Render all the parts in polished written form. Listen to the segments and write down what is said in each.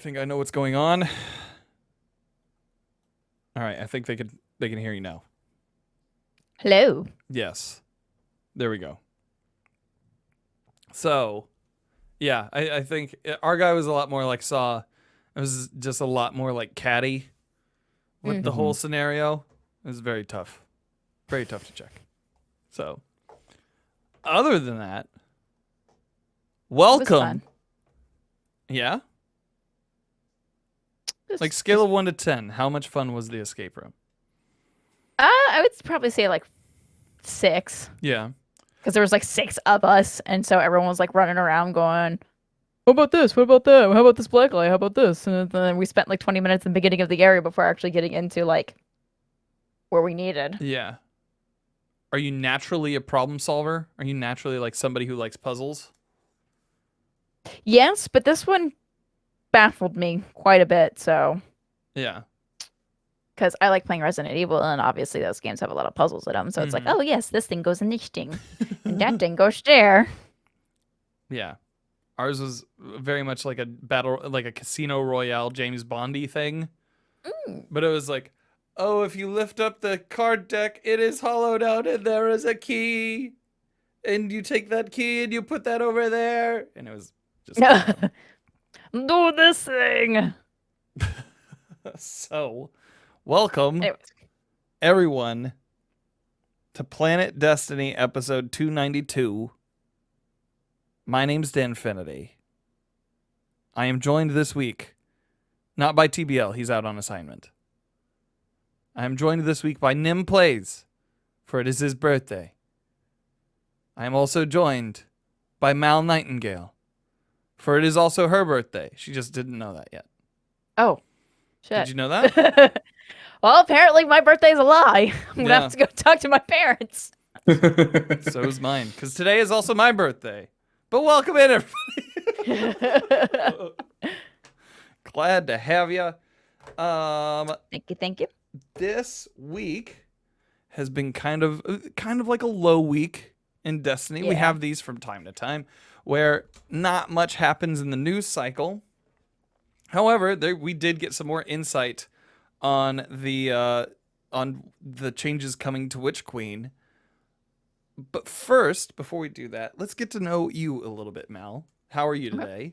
think I know what's going on. All right, I think they can hear you now. Hello. Yes. There we go. So, yeah, I think our guy was a lot more like Saw. It was just a lot more like catty with the whole scenario. It was very tough. Very tough to check. So, other than that, welcome. It was fun. Yeah? Like scale of 1 to 10, how much fun was the escape room? I would probably say like 6. Yeah. Because there was like 6 of us, and so everyone was like running around going, "What about this? What about that? How about this black light? How about this?" And then we spent like 20 minutes in the beginning of the area before actually getting into like where we needed. Yeah. Are you naturally a problem solver? Are you naturally like somebody who likes puzzles? Yes, but this one baffled me quite a bit. So Yeah. because I like playing Resident Evil, and obviously those games have a lot of puzzles in them. So it's like, oh yes, this thing goes in this thing, and that thing goes there. Yeah. Ours was very much like a battle, like a Casino Royale James Bondy thing. But it was like, oh, if you lift up the card deck, it is hollowed out and there is a key. And you take that key and you put that over there. And it was just do this thing. So, welcome Anyways. everyone to Planet Destiny episode 292. My name's Danfinity. I am joined this week, not by TBL, he's out on assignment. I am joined this week by Nim Plays, for it is his birthday. I am also joined by MalNightingale, for it is also her birthday. She just didn't know that yet. Oh, shit. Did you know that? Well, apparently my birthday's a lie. I'm gonna have to go talk to my parents. So is mine, because today is also my birthday. But welcome in, everybody. Glad to have you. Thank you. This week has been kind of like a low week in Destiny. We have these from time to time where not much happens in the news cycle. However, we did get some more insight on the changes coming to Witch Queen. But first, before we do that, let's get to know you a little bit, Mal. How are you today?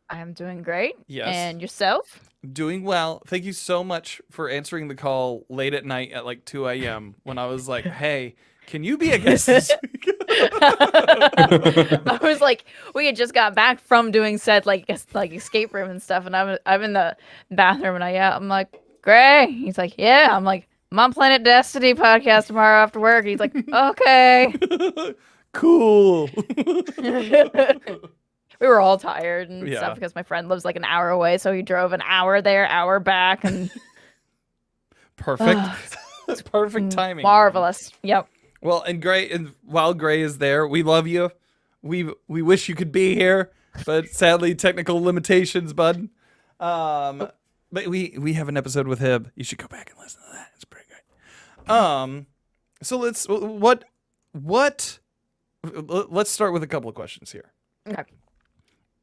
I'm doing great. Yes. And yourself? Doing well. Thank you so much for answering the call late at night at like 2 a.m. when I was like, hey, can you be a guest this week? I was like, we had just got back from doing said like escape room and stuff, and I'm in the bathroom, and I'm like, Gray. He's like, yeah. I'm like, I'm on Planet Destiny podcast tomorrow after work. He's like, okay. Cool. We were all tired and stuff because my friend lives like an hour away, so he drove an hour there, hour back, and perfect. That's perfect timing. Marvelous. Man. Yep. Well, and while Gray is there, we love you. We wish you could be here, but sadly, technical limitations, bud. But we have an episode with him. You should go back and listen to that. It's pretty great. So let's start with a couple of questions here. Okay.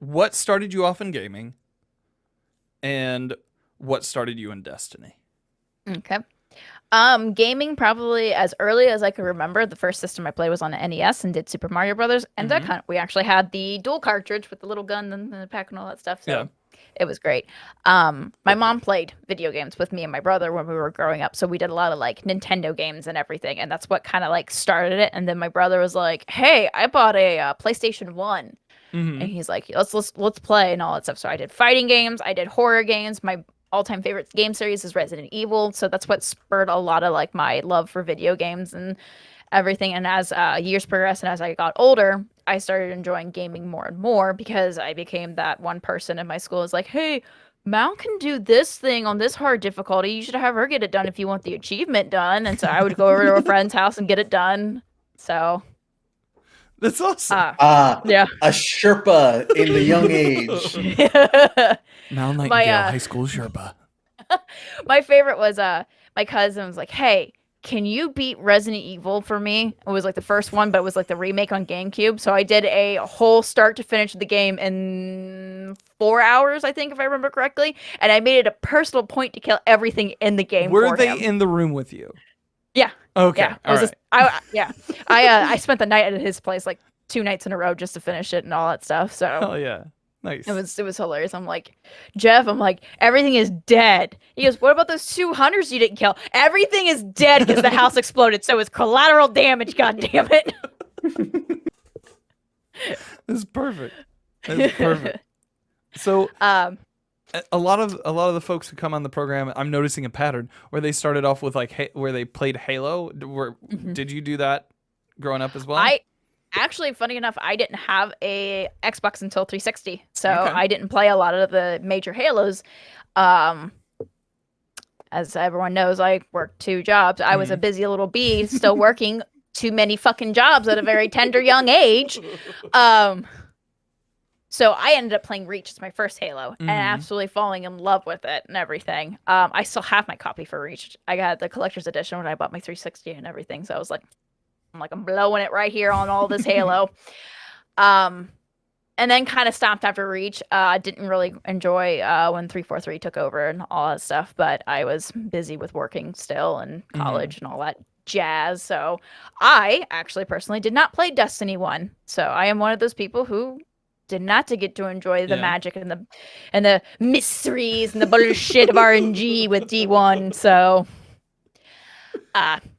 What started you off in gaming, and what started you in Destiny? Okay. Gaming probably as early as I could remember. The first system I played was on an NES and did Super Mario Brothers, and we actually had the dual cartridge with the little gun and the pack and all that stuff. So it was great. My mom played video games with me and my brother when we were growing up, so we did a lot of like Nintendo games and everything, and that's what kind of like started it. And then my brother was like, "Hey, I bought a PlayStation 1." And he's like, let's play and all that stuff. So I did fighting games, I did horror games. My all-time favorite game series is Resident Evil, so that's what spurred a lot of like my love for video games and everything. And as years progressed and as I got older, I started enjoying gaming more and more because I became that one person in my school who's like, hey, Mal can do this thing on this hard difficulty. You should have her get it done if you want the achievement done. And so I would go over to a friend's house and get it done. So that's awesome. Yeah. A Sherpa in the young age. MalNightingale, high school Sherpa. My favorite was my cousin was like, hey, can you beat Resident Evil for me? It was like the first one, but it was like the remake on GameCube. So I did a whole start to finish of the game in 4 hours, I think, if I remember correctly. And I made it a personal point to kill everything in the game Were for they him. in the room with you? Yeah. Okay. Yeah. All right. I spent the night at his place like 2 nights in a row just to finish it and all that stuff. So Oh yeah. Nice. it was hilarious. I'm like, Jeff, everything is dead. He goes, what about those 2 hunters you didn't kill? Everything is dead because the house exploded. So it's collateral damage, god damn it. This is perfect. This is perfect. So a lot of the folks who come on the program, I'm noticing a pattern where they started off with like where they played Halo. Did you do that growing up as well? I actually, funny enough, I didn't have a Xbox until 360, so Okay. I didn't play a lot of the major Halos. As everyone knows, I worked 2 jobs. I was a busy little bee, still working too many fucking jobs at a very tender young age. So I ended up playing Reach as my first Halo and absolutely falling in love with it and everything. I still have my copy for Reach. I got the collector's edition when I bought my 360 and everything. So I was like, I'm blowing it right here on all this Halo. And then kind of stopped after Reach. Didn't really enjoy when 343 took over and all that stuff, but I was busy with working still and college and all that jazz. So I actually personally did not play Destiny 1. So I am one of those people who did not get to enjoy the magic and the mysteries and the bullshit of RNG with D1. So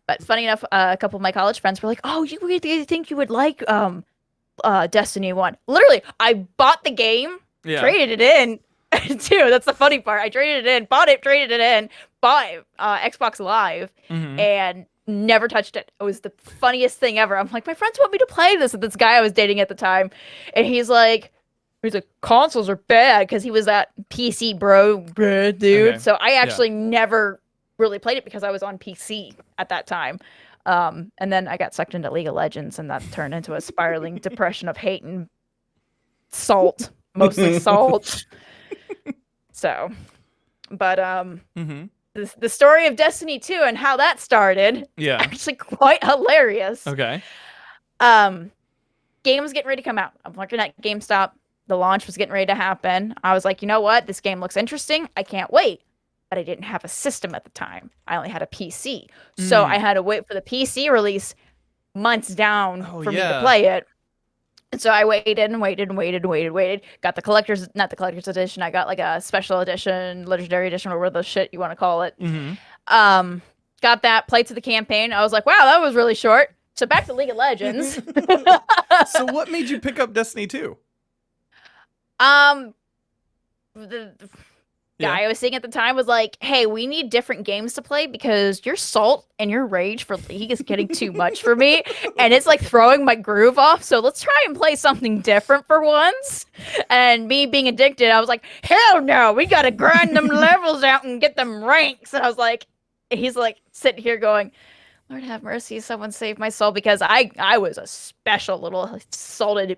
but funny enough, a couple of my college friends were like, "Oh, you really think you would like Destiny 1?" Literally, I bought the game, traded it in. Too, that's the funny part. I traded it in, bought it, traded it in, bought Xbox Live, and never touched it. It was the funniest thing ever. I'm like, my friends want me to play this with this guy I was dating at the time, and he's like, consoles are bad because he was that PC bro dude. Okay. So I actually never really played it because I was on PC at that time. And then I got sucked into League of Legends, and that turned into a spiraling depression of hate and salt, mostly salt. So, but the story of Destiny 2 and how that started, actually quite hilarious. Okay. Game was getting ready to come out. I'm working at GameStop. The launch was getting ready to happen. I was like, you know what? This game looks interesting. I can't wait. But I didn't have a system at the time. I only had a PC. So I had to wait for the PC release months down for me to play it. And so I waited and waited and waited and waited and waited. Got the not the collector's edition. I got like a special edition, legendary edition, or whatever the shit you want to call it. Got that, played to the campaign. I was like, wow, that was really short. So back to League of Legends. So what made you pick up Destiny 2? The guy I was seeing at the time was like, hey, we need different games to play because your salt and your rage for League is getting too much for me, and it's like throwing my groove off, so let's try and play something different for once. And me being addicted, I was like, hell no, we gotta grind them levels out and get them ranks. And I was like, he's like sitting here going, Lord have mercy, someone save my soul, because I was a special little salted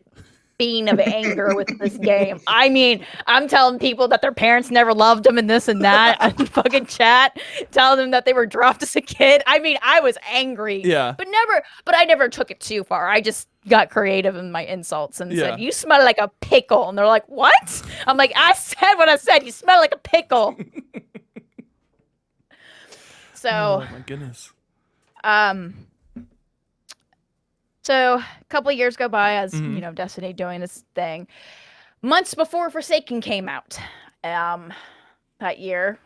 bean of anger with this game. I mean, I'm telling people that their parents never loved them and this and that on fucking chat, telling them that they were dropped as a kid. I mean, I was angry. Yeah. But I never took it too far. I just got creative in my insults and said, you smell like a pickle. And they're like, what? I'm like, I said what I said. You smell like a pickle. So, oh my goodness. So a couple of years go by as, you know, Destiny doing this thing. Months before Forsaken came out, that year,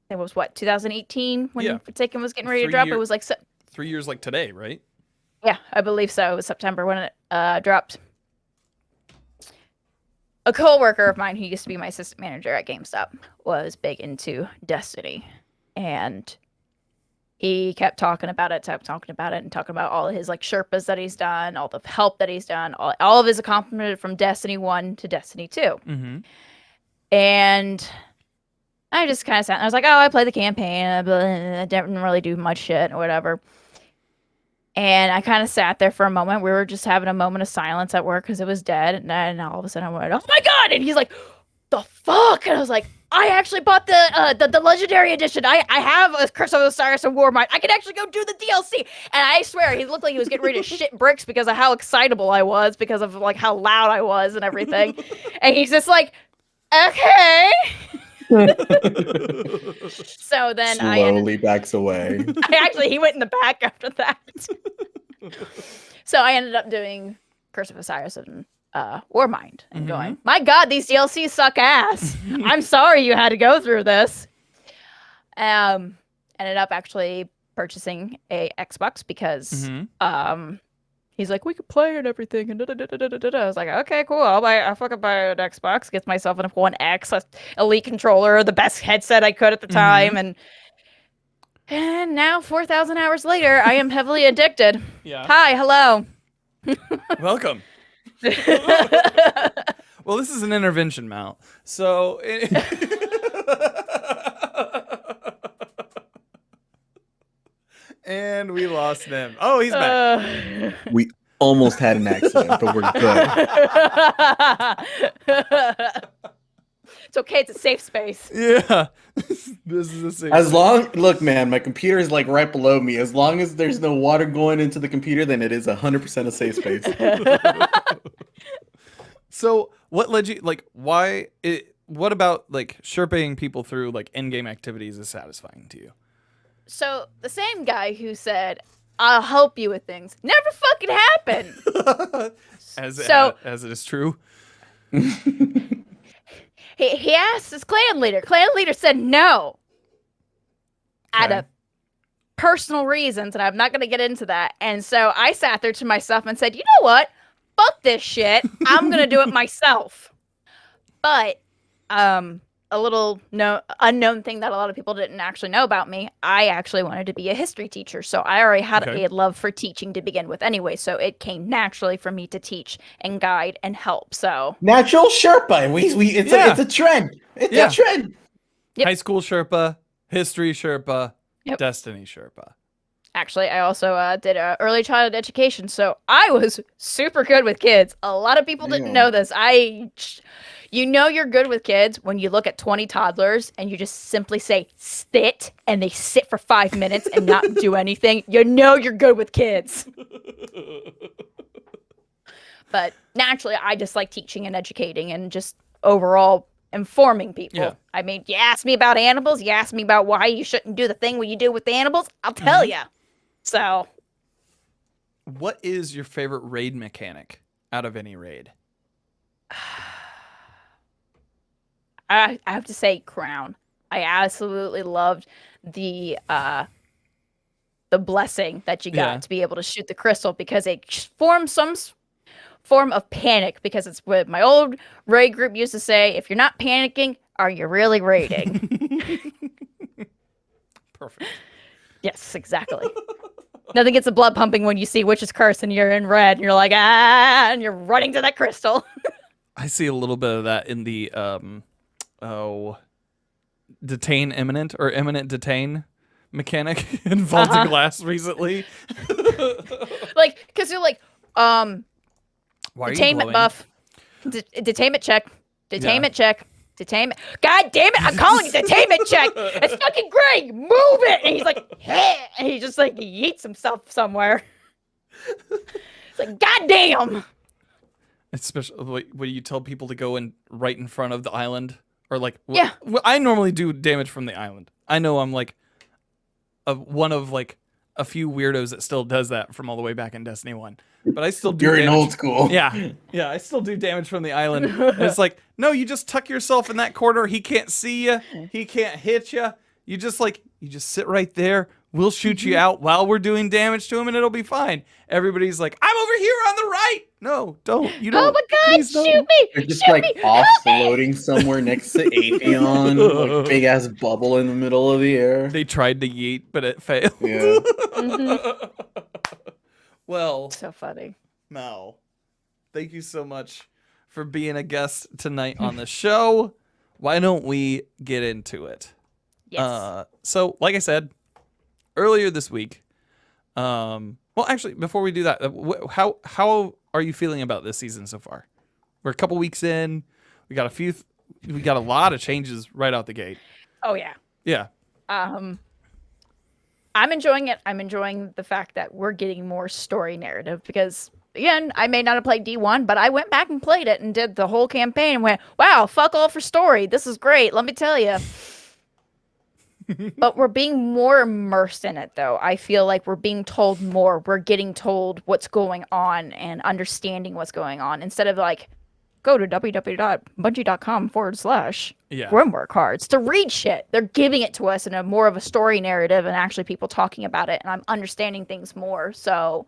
it was 2018 when Forsaken was getting ready to drop. It was like 3 years like today, right? Yeah, I believe so. It was September when it dropped. A coworker of mine who used to be my assistant manager at GameStop was big into Destiny, and he kept talking about it, and talking about all of his like Sherpas that he's done, all the help that he's done, all of his accomplishments from Destiny 1 to Destiny 2. And I just kind of sat and I was like, oh, I played the campaign. I didn't really do much shit or whatever. And I kind of sat there for a moment. We were just having a moment of silence at work because it was dead. And then all of a sudden I went, oh my God. And he's like, the fuck? And I was like, I actually bought the legendary edition. I have a Curse of Osiris and Warmind. I can actually go do the DLC. And I swear, he looked like he was getting ready to shit bricks because of how excitable I was, because of like how loud I was and everything. And he's just like, okay. So then Slowly backs away. he went in the back after that. So I ended up doing Curse of Osiris and Warmind and going, my God, these DLCs suck ass. I'm sorry you had to go through this. Ended up actually purchasing a Xbox because he's like, we could play and everything. And I was like, okay, cool. I'll fucking buy an Xbox, get myself an One X, Elite controller, the best headset I could at the time, and now 4,000 hours later, I am heavily addicted. Yeah. Hi, hello. Welcome. Well, this is an intervention, Mal. So. And we lost him. Oh, he's back. We almost had an accident, but we're good. It's okay. It's a safe space. Yeah. This is a safe As space. look, man, my computer is like right below me. As long as there's no water going into the computer, then it is 100% a safe space. So, what led you, like, what about, like, Sherpaing people through, like, in-game activities is satisfying to you? So, the same guy who said, I'll help you with things, never fucking happened. As it is true. He asked his clan leader. Clan leader said no. Out of personal reasons, and I'm not going to get into that. And so I sat there to myself and said, you know what? Fuck this shit. I'm going to do it myself. But a little unknown thing that a lot of people didn't actually know about me, I actually wanted to be a history teacher. So I already had a love for teaching to begin with anyway. So it came naturally for me to teach and guide and help. So natural Sherpa. It's a trend. It's a trend. Yep. High school Sherpa, history Sherpa, Destiny Sherpa. Actually, I also did early childhood education, so I was super good with kids. A lot of people didn't know this. You know you're good with kids when you look at 20 toddlers and you just simply say, sit, and they sit for 5 minutes and not do anything. You know you're good with kids. But naturally, I just like teaching and educating and just overall informing people. Yeah. I mean, you ask me about animals, you ask me about why you shouldn't do the thing what you do with the animals, I'll tell you. So, what is your favorite raid mechanic out of any raid? I have to say Crown. I absolutely loved the blessing that you got to be able to shoot the crystal, because it formed some form of panic, because it's what my old raid group used to say, if you're not panicking, are you really raiding? Perfect. Yes, exactly. Nothing gets the blood pumping when you see Witch's Curse and you're in red and you're like, and you're running to that crystal. I see a little bit of that in the detain imminent or imminent detain mechanic in Vaulted Glass recently. Like, because you're like, why detainment buff, detainment check, detainment check. Detainment. God damn it! I'm calling it detainment check. It's fucking Greg. Move it. And he's like, hey, and he just like yeets himself somewhere. It's like, God damn. Especially when you tell people to go in right in front of the island, or like, yeah. I normally do damage from the island. I know I'm like one of like a few weirdos that still does that from all the way back in Destiny 1. But I still do damage. You're in old school. Yeah, I still do damage from the island. And it's like, no, you just tuck yourself in that corner. He can't see you. He can't hit you. You just sit right there. We'll shoot you out while we're doing damage to him, and it'll be fine. Everybody's like, I'm over here on the right. No, don't. You don't. Oh my God, shoot me. They're just like off-floating somewhere next to Atheon, like big ass bubble in the middle of the air. They tried to yeet, but it failed. Yeah. Well, so funny. Mal, thank you so much for being a guest tonight on the show. Why don't we get into it? Yes. So, like I said earlier this week, well, actually, before we do that, how are you feeling about this season so far? We're a couple weeks in. We got a few we got a lot of changes right out the gate. Oh yeah. Yeah. I'm enjoying it. I'm enjoying the fact that we're getting more story narrative because, again, I may not have played D1, but I went back and played it and did the whole campaign and went, wow, fuck all for story. This is great. Let me tell you. But we're being more immersed in it, though. I feel like we're being told more. We're getting told what's going on and understanding what's going on instead of like, go to Yeah. www.bungie.com/Grimwork cards to read shit. They're giving it to us in a more of a story narrative and actually people talking about it, and I'm understanding things more. So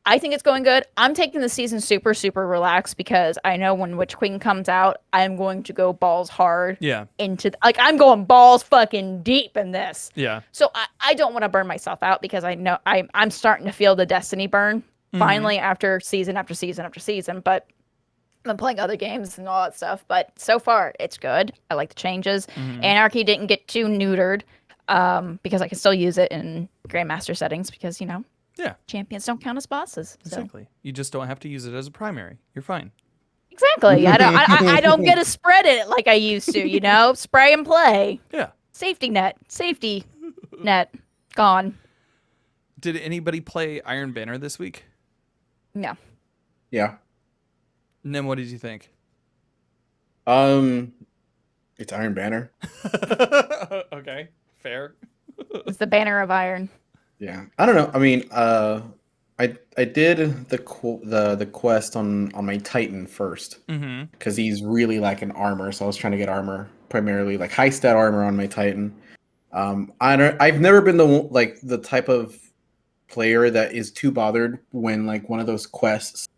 I think it's going good. I'm taking the season super, super relaxed because I know when Witch Queen comes out, I'm going to go balls hard Yeah. into like I'm going balls fucking deep in this. Yeah. So I don't want to burn myself out because I know I'm starting to feel the Destiny burn finally after season after season after season, but I'm playing other games and all that stuff, but so far it's good. I like the changes. Anarchy didn't get too neutered because I can still use it in Grandmaster settings because, Yeah. champions don't count as bosses. So. Exactly. You just don't have to use it as a primary. You're fine. Exactly. I don't get to spread it like I used to, spray and play. Yeah. Safety net. Gone. Did anybody play Iron Banner this week? No. Yeah. Nim, what did you think? It's Iron Banner. Okay. Fair. It's the banner of iron. Yeah. I don't know. I mean, I did the quest on my Titan first Mm-hmm. because he's really lacking armor, so I was trying to get armor, primarily like high stat armor on my Titan. I've never been the type of player that is too bothered when like one of those quests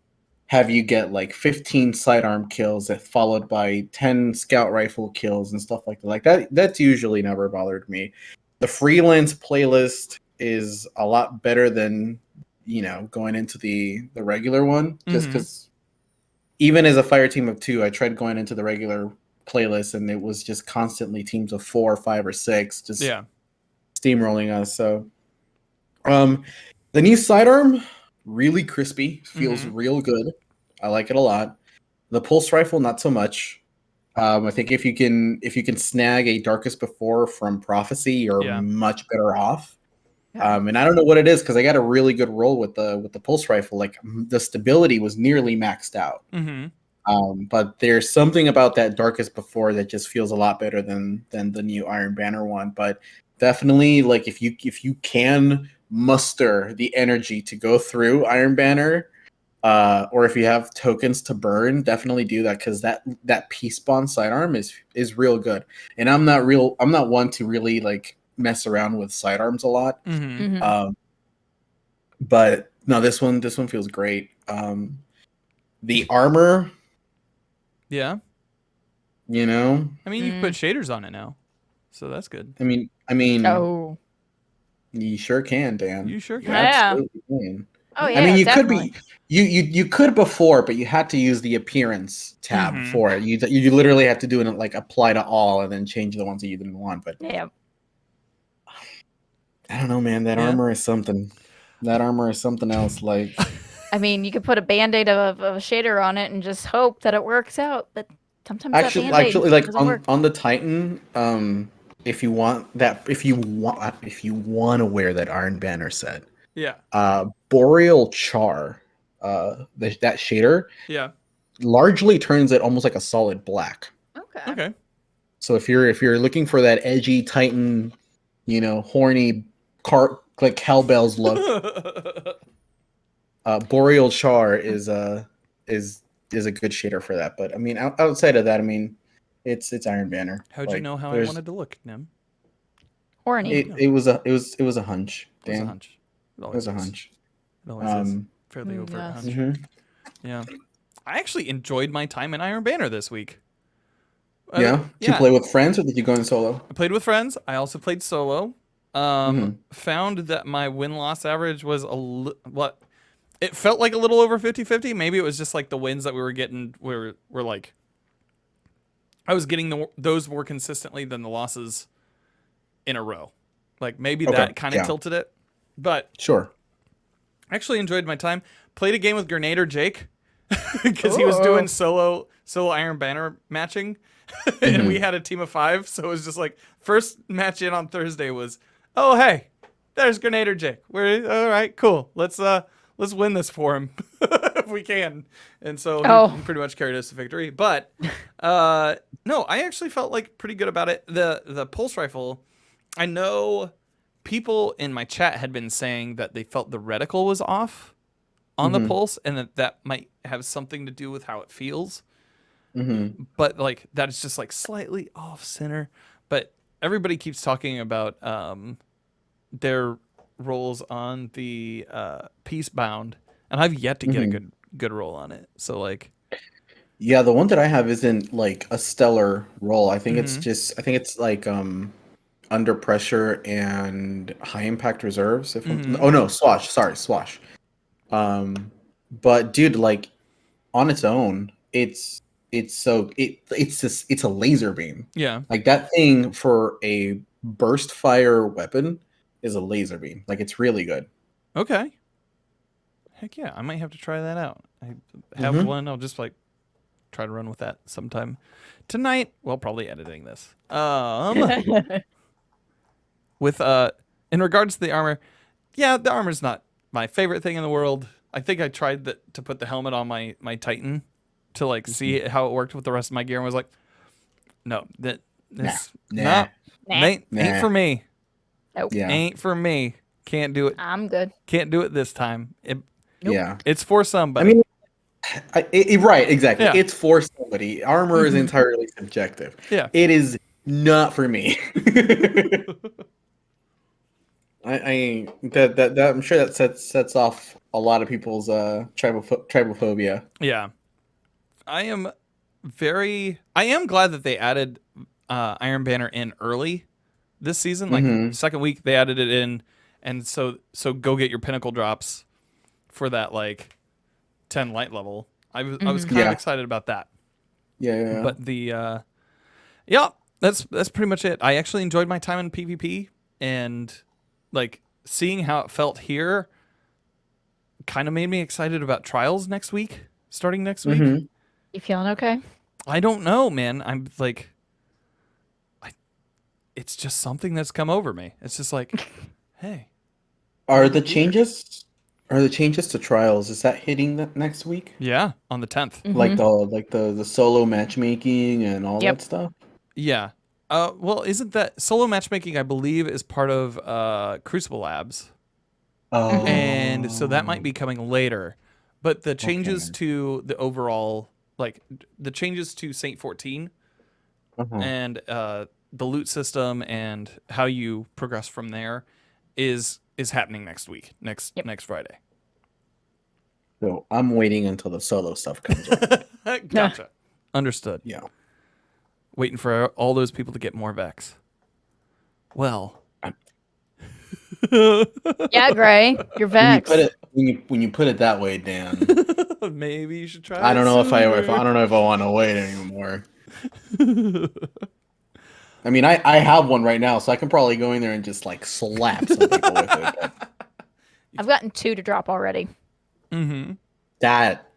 have you get like 15 sidearm kills that followed by 10 scout rifle kills and stuff like that. Like that's usually never bothered me. The freelance playlist is a lot better than going into the regular one, just because even as a fire team of 2, I tried going into the regular playlist and it was just constantly teams of 4 or 5 or 6 just steamrolling us. So the new sidearm, really crispy, feels real good. I like it a lot. The pulse rifle, not so much. I think if you can snag a Darkest Before from Prophecy, you're much better off. And I don't know what it is because I got a really good roll with the pulse rifle. Like the stability was nearly maxed out. But there's something about that Darkest Before that just feels a lot better than the new Iron Banner one. But definitely, like if you can muster the energy to go through Iron Banner, or if you have tokens to burn, definitely do that because that peace bond sidearm is real good. And I'm not one to really like mess around with sidearms a lot. But no, this one feels great. The armor, Yeah. Mm. I mean, you put shaders on it now, so that's good. I mean, Oh. you sure can, Dan. You sure You can. absolutely can. Oh yeah. I mean, you definitely. could be you could before, but you had to use the appearance tab for it. You literally have to do it like apply to all and then change the ones that you didn't want. But Yeah. I don't know, man. That armor is something. That armor is something else. Like, I mean, you could put a band-aid of a shader on it and just hope that it works out. But sometimes that band-aid like doesn't work. on the Titan, if you want to wear that Iron Banner set, Boreal Char, that shader, largely turns it almost like a solid black. Okay. So if you're looking for that edgy Titan, horny like cowbells look, Boreal Char is a good shader for that. But I mean, outside of that, I mean, it's Iron Banner. How'd you know how I wanted to look, Nim? Horny. It was a hunch. Dan. It was a hunch. It was a hunch. It always is. Fairly overt hunch. Yeah. I actually enjoyed my time in Iron Banner this week. Did you play with friends or did you go in solo? I played with friends. I also played solo. Found that my win-loss average was it felt like a little over 50-50. Maybe it was just like the wins that we were getting were like I was getting those more consistently than the losses in a row. Like maybe that kind of tilted it. But sure. I actually enjoyed my time. Played a game with Grenader Jake because he was doing solo solo Iron Banner matching, and we had a team of 5, so it was just like first match in on Thursday was, oh hey, there's Grenader Jake. We're all right, cool. Let's win this for him if we can. And so he pretty much carried us to victory. But no, I actually felt like pretty good about it. The pulse rifle, I know people in my chat had been saying that they felt the reticle was off on the pulse, and that might have something to do with how it feels. But like that is just like slightly off center. But everybody keeps talking about their rolls on the Peacebound, and I've yet to get a good roll on it. So like, yeah, the one that I have isn't like a stellar roll. I think it's like under pressure and high impact reserves. Oh no, swash. Sorry, swash. But dude, like on its own, it's a laser beam. yeah, Like that thing for a burst fire weapon is a laser beam. Like it's really good. okay, heck yeah, I might have to try that out. I have one. I'll just like try to run with that sometime tonight. Well, probably editing this. With in regards to the armor, yeah, the armor's not my favorite thing in the world. I think I tried to put the helmet on my Titan to like see how it worked with the rest of my gear, and was like, no, Nah. ain't for me. Nope. Yeah. Ain't for me. Can't do it. I'm good. Can't do it this time. Yeah. It's for somebody. I mean, right, exactly. Yeah. It's for somebody. Armor is entirely subjective. Yeah. It is not for me. I'm sure that sets off a lot of people's tribophobia. Yeah. I am glad that they added Iron Banner in early this season. Like second week they added it in, and so go get your pinnacle drops for that like 10 light level. I was kind of excited about that. Yeah. But the that's pretty much it. I actually enjoyed my time in PvP, and like seeing how it felt here kind of made me excited about trials starting next week. You feeling okay? I don't know, man. I'm like, it's just something that's come over me. It's just like, hey, Are the changes to trials? Is that hitting next week? yeah, on the 10th. Like the solo matchmaking and all that stuff? Yeah. Well, isn't that solo matchmaking? I believe is part of Crucible Labs. Oh. And so that might be coming later. But the changes to the overall, like the changes to Saint 14 and the loot system and how you progress from there is happening next week, next Friday. So I'm waiting until the solo stuff comes up. Gotcha. Understood. Yeah. Waiting for all those people to get more Vex. Well. Yeah, Gray, you're vexed. When you put it that way, Dan. Maybe you should try. I don't know if I want to wait anymore. I mean, I have one right now, so I can probably go in there and just like slap some people with it. But I've gotten 2 to drop already. that,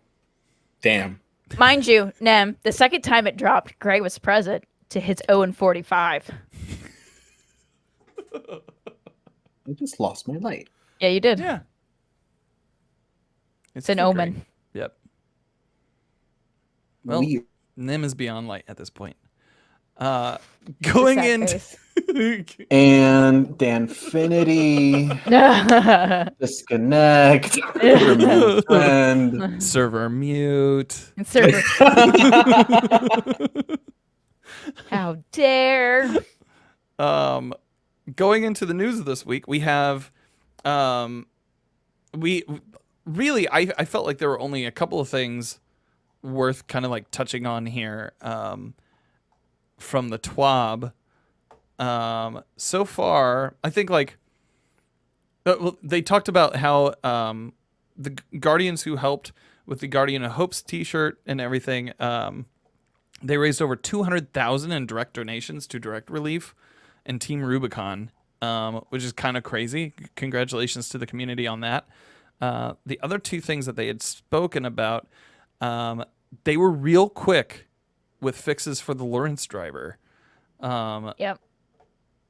damn. Mind you, Nem, the second time it dropped, Gray was present to his 0-45. I just lost my light. Yeah, you did. Yeah. It's an omen. Great. Yep. Well, Nim is beyond light at this point. Going into and Danfinity disconnect remove friend server mute. Server. How dare? Going into the news of this week, we have we really I felt like there were only a couple of things worth kind of like touching on here from the TWAB. So far, I think like they talked about how the Guardians who helped with the Guardian of Hope's t-shirt and everything, they raised over 200,000 in direct donations to Direct Relief and Team Rubicon, which is kind of crazy. Congratulations to the community on that. The other two things that they had spoken about, they were real quick with fixes for the Lawrence driver. Yep.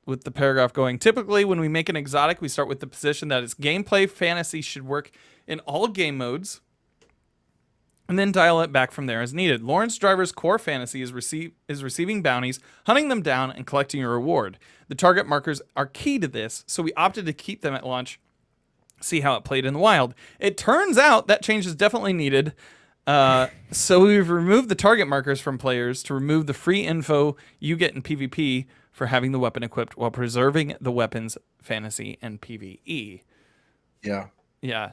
With the paragraph going, typically when we make an exotic, we start with the position that its gameplay fantasy should work in all game modes, and then dial it back from there as needed. Lawrence Driver's core fantasy is receiving bounties, hunting them down, and collecting a reward. The target markers are key to this, so we opted to keep them at launch, see how it played in the wild. It turns out that change is definitely needed, so we've removed the target markers from players to remove the free info you get in PvP for having the weapon equipped while preserving the weapon's fantasy and PvE. Yeah. Yeah,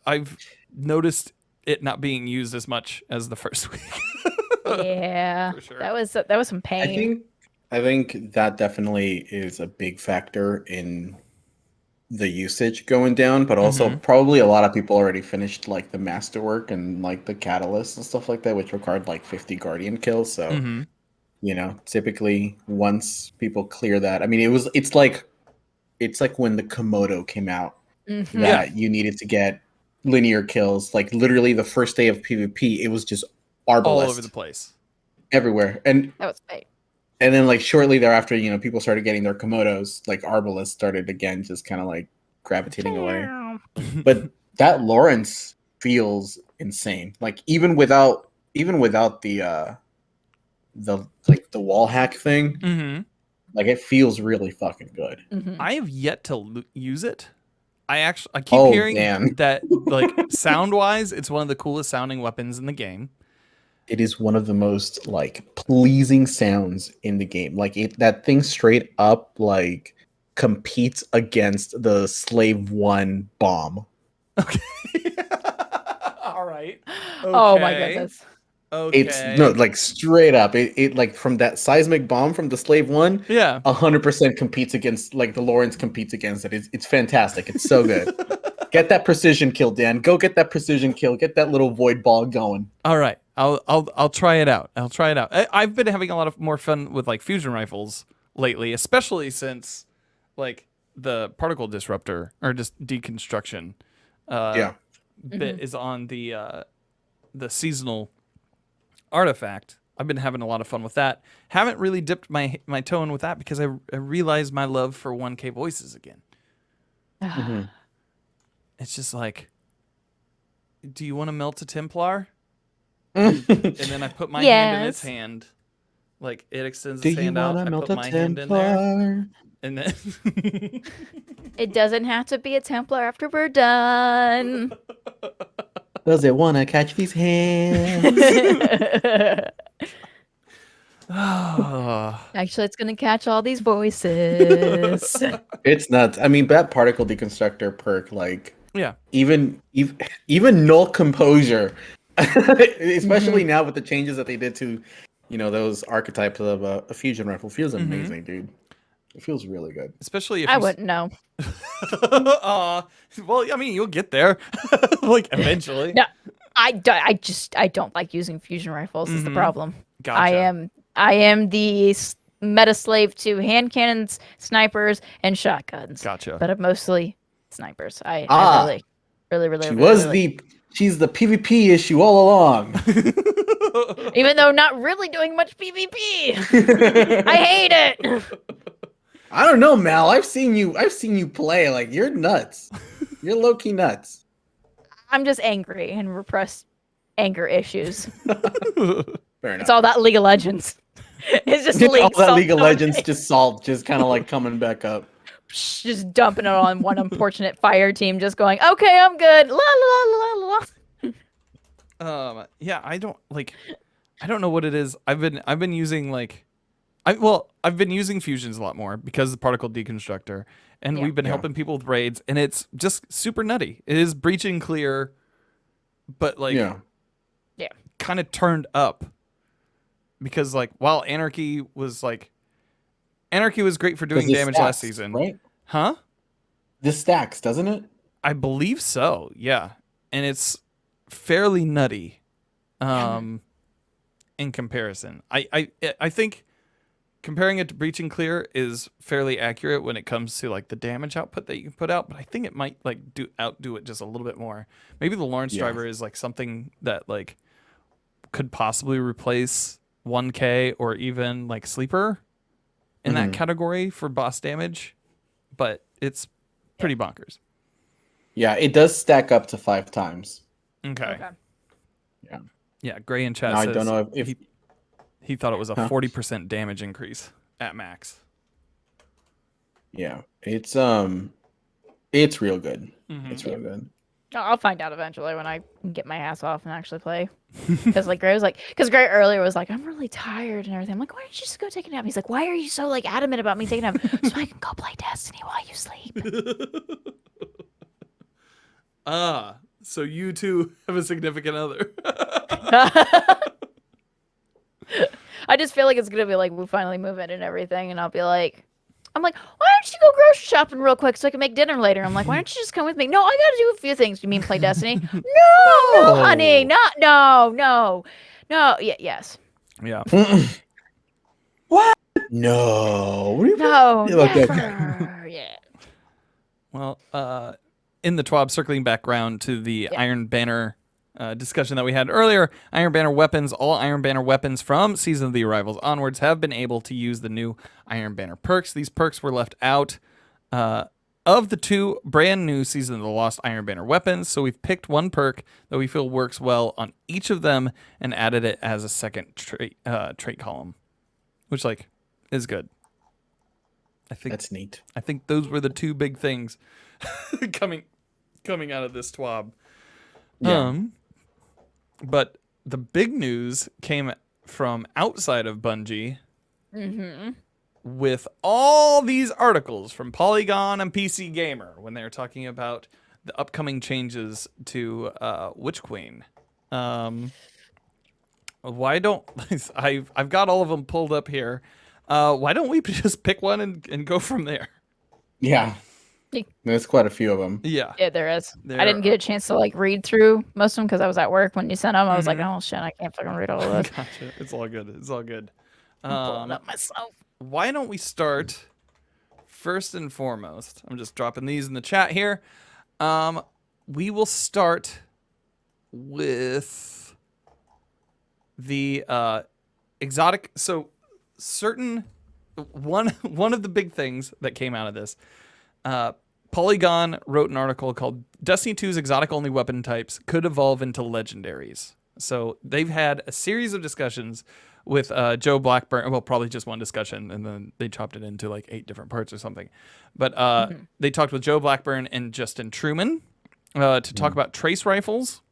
I've noticed it not being used as much as the first week. Yeah. For sure. That was some pain. I think that definitely is a big factor in the usage going down, but also probably a lot of people already finished like the masterwork and like the catalyst and stuff like that, which required like 50 guardian kills. So you know, typically once people clear that, I mean, it's like when the Komodo came out that you needed to get linear kills. Like literally the first day of PvP, it was just arbalest all over the place, everywhere, and That was fake. and then like shortly thereafter, you know, people started getting their Komodos. Like arbalest started again, just kind of like gravitating away. But that Lawrence feels insane. Like even without the like the wall hack thing, like it feels really fucking good. I have yet to use it. I keep hearing that like sound wise, it's one of the coolest sounding weapons in the game. It is one of the most like pleasing sounds in the game. Like that thing straight up like competes against the Slave 1 bomb. Okay. All right. Oh my goodness. Okay. It's no like straight up. It like from that seismic bomb from the Slave 1. Yeah. 100% competes against like the Lawrence competes against it. It's fantastic. It's so good. Get that precision kill, Dan. Go get that precision kill. Get that little void ball going. All right. I'll try it out. I've been having a lot of more fun with like fusion rifles lately, especially since like the particle disruptor or just deconstruction bit is on the seasonal artifact. I've been having a lot of fun with that. Haven't really dipped my toe in with that because I realized my love for 1K voices again. It's just like, do you want to melt a Templar? And then I put my hand in its hand. Like, it extends its hand out. I put my hand in there. And then... It doesn't have to be a Templar after we're done. Does it want to catch these hands? Actually, it's going to catch all these voices. It's nuts. I mean, that particle deconstructor perk, like... Yeah. Even null composure, especially now with the changes that they did to, you know, those archetypes of a fusion rifle, feels amazing, dude. It feels really good. Especially if I wouldn't know. Well, I mean, you'll get there, like eventually. No, I don't like using fusion rifles. Is the problem? Gotcha. I am the meta slave to hand cannons, snipers, and shotguns. Gotcha. But I'm mostly snipers. I really. She's the PvP issue all along. Even though not really doing much PvP. I hate it. I don't know, Mal. I've seen you play. Like, you're nuts. You're low-key nuts. I'm just angry and repressed anger issues. Fair enough. It's all that League of Legends. It's just all that League of Legends just kind of like coming back up. Just dumping it on one unfortunate fire team, just going, okay, I'm good. La la la la la. Yeah, I don't know what it is. I've been using like, I've been using fusions a lot more because of the particle deconstructor, and we've been helping people with raids, and it's just super nutty. It is breach and clear, but like, kind of turned up. Because like, while Anarchy was great for doing damage last season, right? Huh? This stacks, doesn't it? I believe so. Yeah, and it's fairly nutty, in comparison. I think comparing it to Breach and Clear is fairly accurate when it comes to like the damage output that you can put out, but I think it might like outdo it just a little bit more. Maybe the Lawrence driver is like something that like could possibly replace 1K or even like Sleeper in that category for boss damage, but it's pretty bonkers. Yeah, it does stack up to 5 times. Okay. Yeah. Yeah, Gray in chat Now I says don't know if he thought it was a Huh? 40% damage increase at max. Yeah, it's real good. It's real good. I'll find out eventually when I can get my ass off and actually play. Because like Gray was like, because Gray earlier was like, I'm really tired and everything. I'm like, why don't you just go take a nap? He's like, why are you so like adamant about me taking a nap? So I can go play Destiny while you sleep. So you two have a significant other. I just feel like it's gonna be like we finally move in and everything, and I'll be like, I'm like, why don't you go grocery shopping real quick so I can make dinner later? I'm like, why don't you just come with me? No, I gotta do a few things. You mean play Destiny? No, honey, no. Yes. Yeah. What? No. No, Okay. never. Yeah. Well, in the TWAB, circling back around to the Iron Banner discussion that we had earlier, Iron Banner weapons, all Iron Banner weapons from Season of the Arrivals onwards have been able to use the new Iron Banner perks. These perks were left out of the 2 brand new Season of the Lost Iron Banner weapons, so we've picked one perk that we feel works well on each of them and added it as a second trait column, which like is good. I think That's neat. I think those were the 2 big things coming out of this TWAB. Yeah. But the big news came from outside of Bungie with all these articles from Polygon and PC Gamer when they're talking about the upcoming changes to Witch Queen. Why don't I've got all of them pulled up here. Why don't we just pick one and go from there? Yeah. There's quite a few of them. Yeah. Yeah, there is. I didn't get a chance to like read through most of them because I was at work when you sent them. I was like, oh shit, I can't fucking read all of this. Gotcha. It's all good. It's all good. I'm pulling up myself. Why don't we start first and foremost? I'm just dropping these in the chat here. We will start with the exotic. So certain one of the big things that came out of this. Polygon wrote an article called Destiny 2's exotic only weapon types could evolve into legendaries. So they've had a series of discussions with Joe Blackburn. Well, probably just one discussion, and then they chopped it into like 8 different parts or something. But they talked with Joe Blackburn and Justin Truman to talk about trace rifles,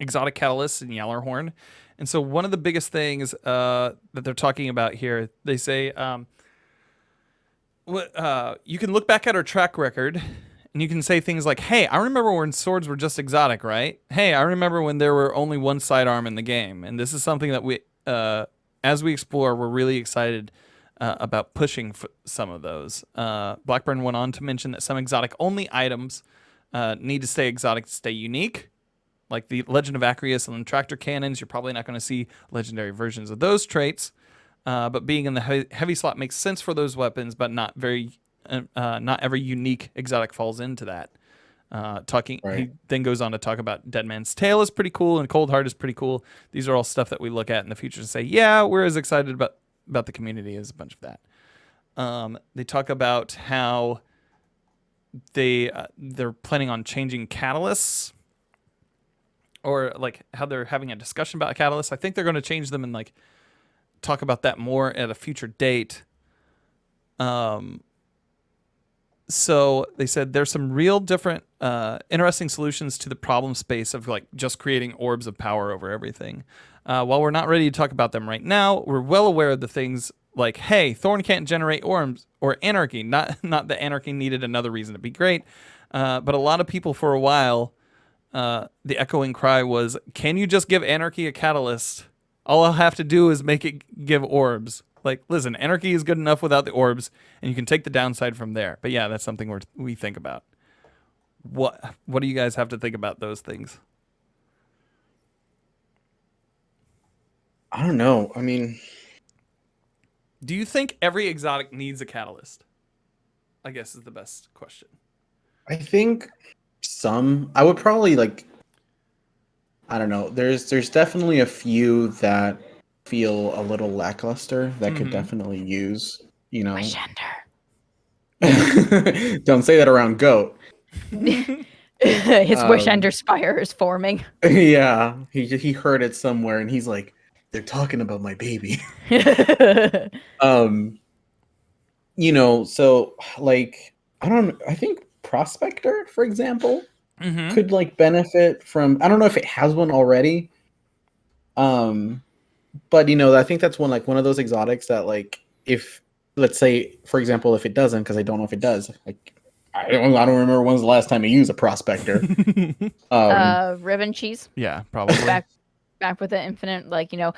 exotic catalysts, and Yallarhorn. And so one of the biggest things that they're talking about here, they say you can look back at our track record and you can say things like, hey, I remember when swords were just exotic, right? Hey, I remember when there were only one sidearm in the game. And this is something that we, as we explore, we're really excited about pushing some of those. Blackburn went on to mention that some exotic only items need to stay exotic to stay unique. Like the Legend of Acreus and tractor cannons, you're probably not going to see legendary versions of those traits. But being in the heavy slot makes sense for those weapons, but not every unique exotic falls into that. He then goes on to talk about Dead Man's Tale is pretty cool and Cold Heart is pretty cool. These are all stuff that we look at in the future and say, yeah, we're as excited about the community as a bunch of that. They talk about how they're planning on changing catalysts, or like how they're having a discussion about catalysts. I think they're going to change them and like talk about that more at a future date. So they said there's some real different, interesting solutions to the problem space of like just creating orbs of power over everything. While we're not ready to talk about them right now, we're well aware of the things like, hey, Thorn can't generate orbs, or Anarchy. Not that Anarchy needed another reason to be great, but a lot of people for a while, the echoing cry was, can you just give Anarchy a catalyst? All I'll have to do is make it give orbs. Like, listen, Anarchy is good enough without the orbs, and you can take the downside from there. But yeah, that's something we think about. What do you guys have to think about those things? I don't know. I mean, do you think every exotic needs a catalyst? I guess is the best question. I think some. I would probably like I don't know. There's definitely a few that feel a little lackluster that could definitely use, you know. Don't say that around Goat. His wish ender spire is forming. Yeah, he heard it somewhere and he's like, they're talking about my baby. You know, so like I think Prospector, for example, could like benefit from, I don't know if it has one already. But you know, I think that's one of those exotics that like if let's say for example if it doesn't, because I don't know if it does, like I don't remember when's the last time I used a Prospector. Ribbon cheese. Yeah, probably. Back with the infinite, like, you know.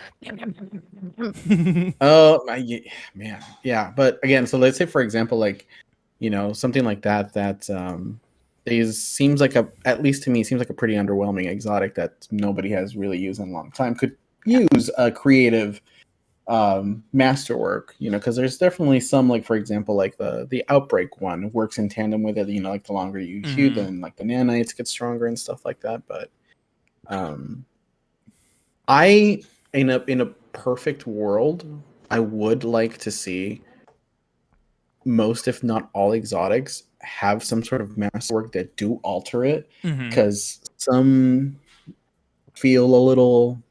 Oh man, yeah. But again, so let's say for example, like, you know, something like that seems like at least to me seems like a pretty underwhelming exotic that nobody has really used in a long time. Could use a creative masterwork, you know, because there's definitely some, like for example, like the outbreak one works in tandem with it, you know, like the longer you shoot, then like the nanites get stronger and stuff like that. But I in a perfect world, I would like to see most, if not all, exotics have some sort of masterwork that do alter it, because some feel a little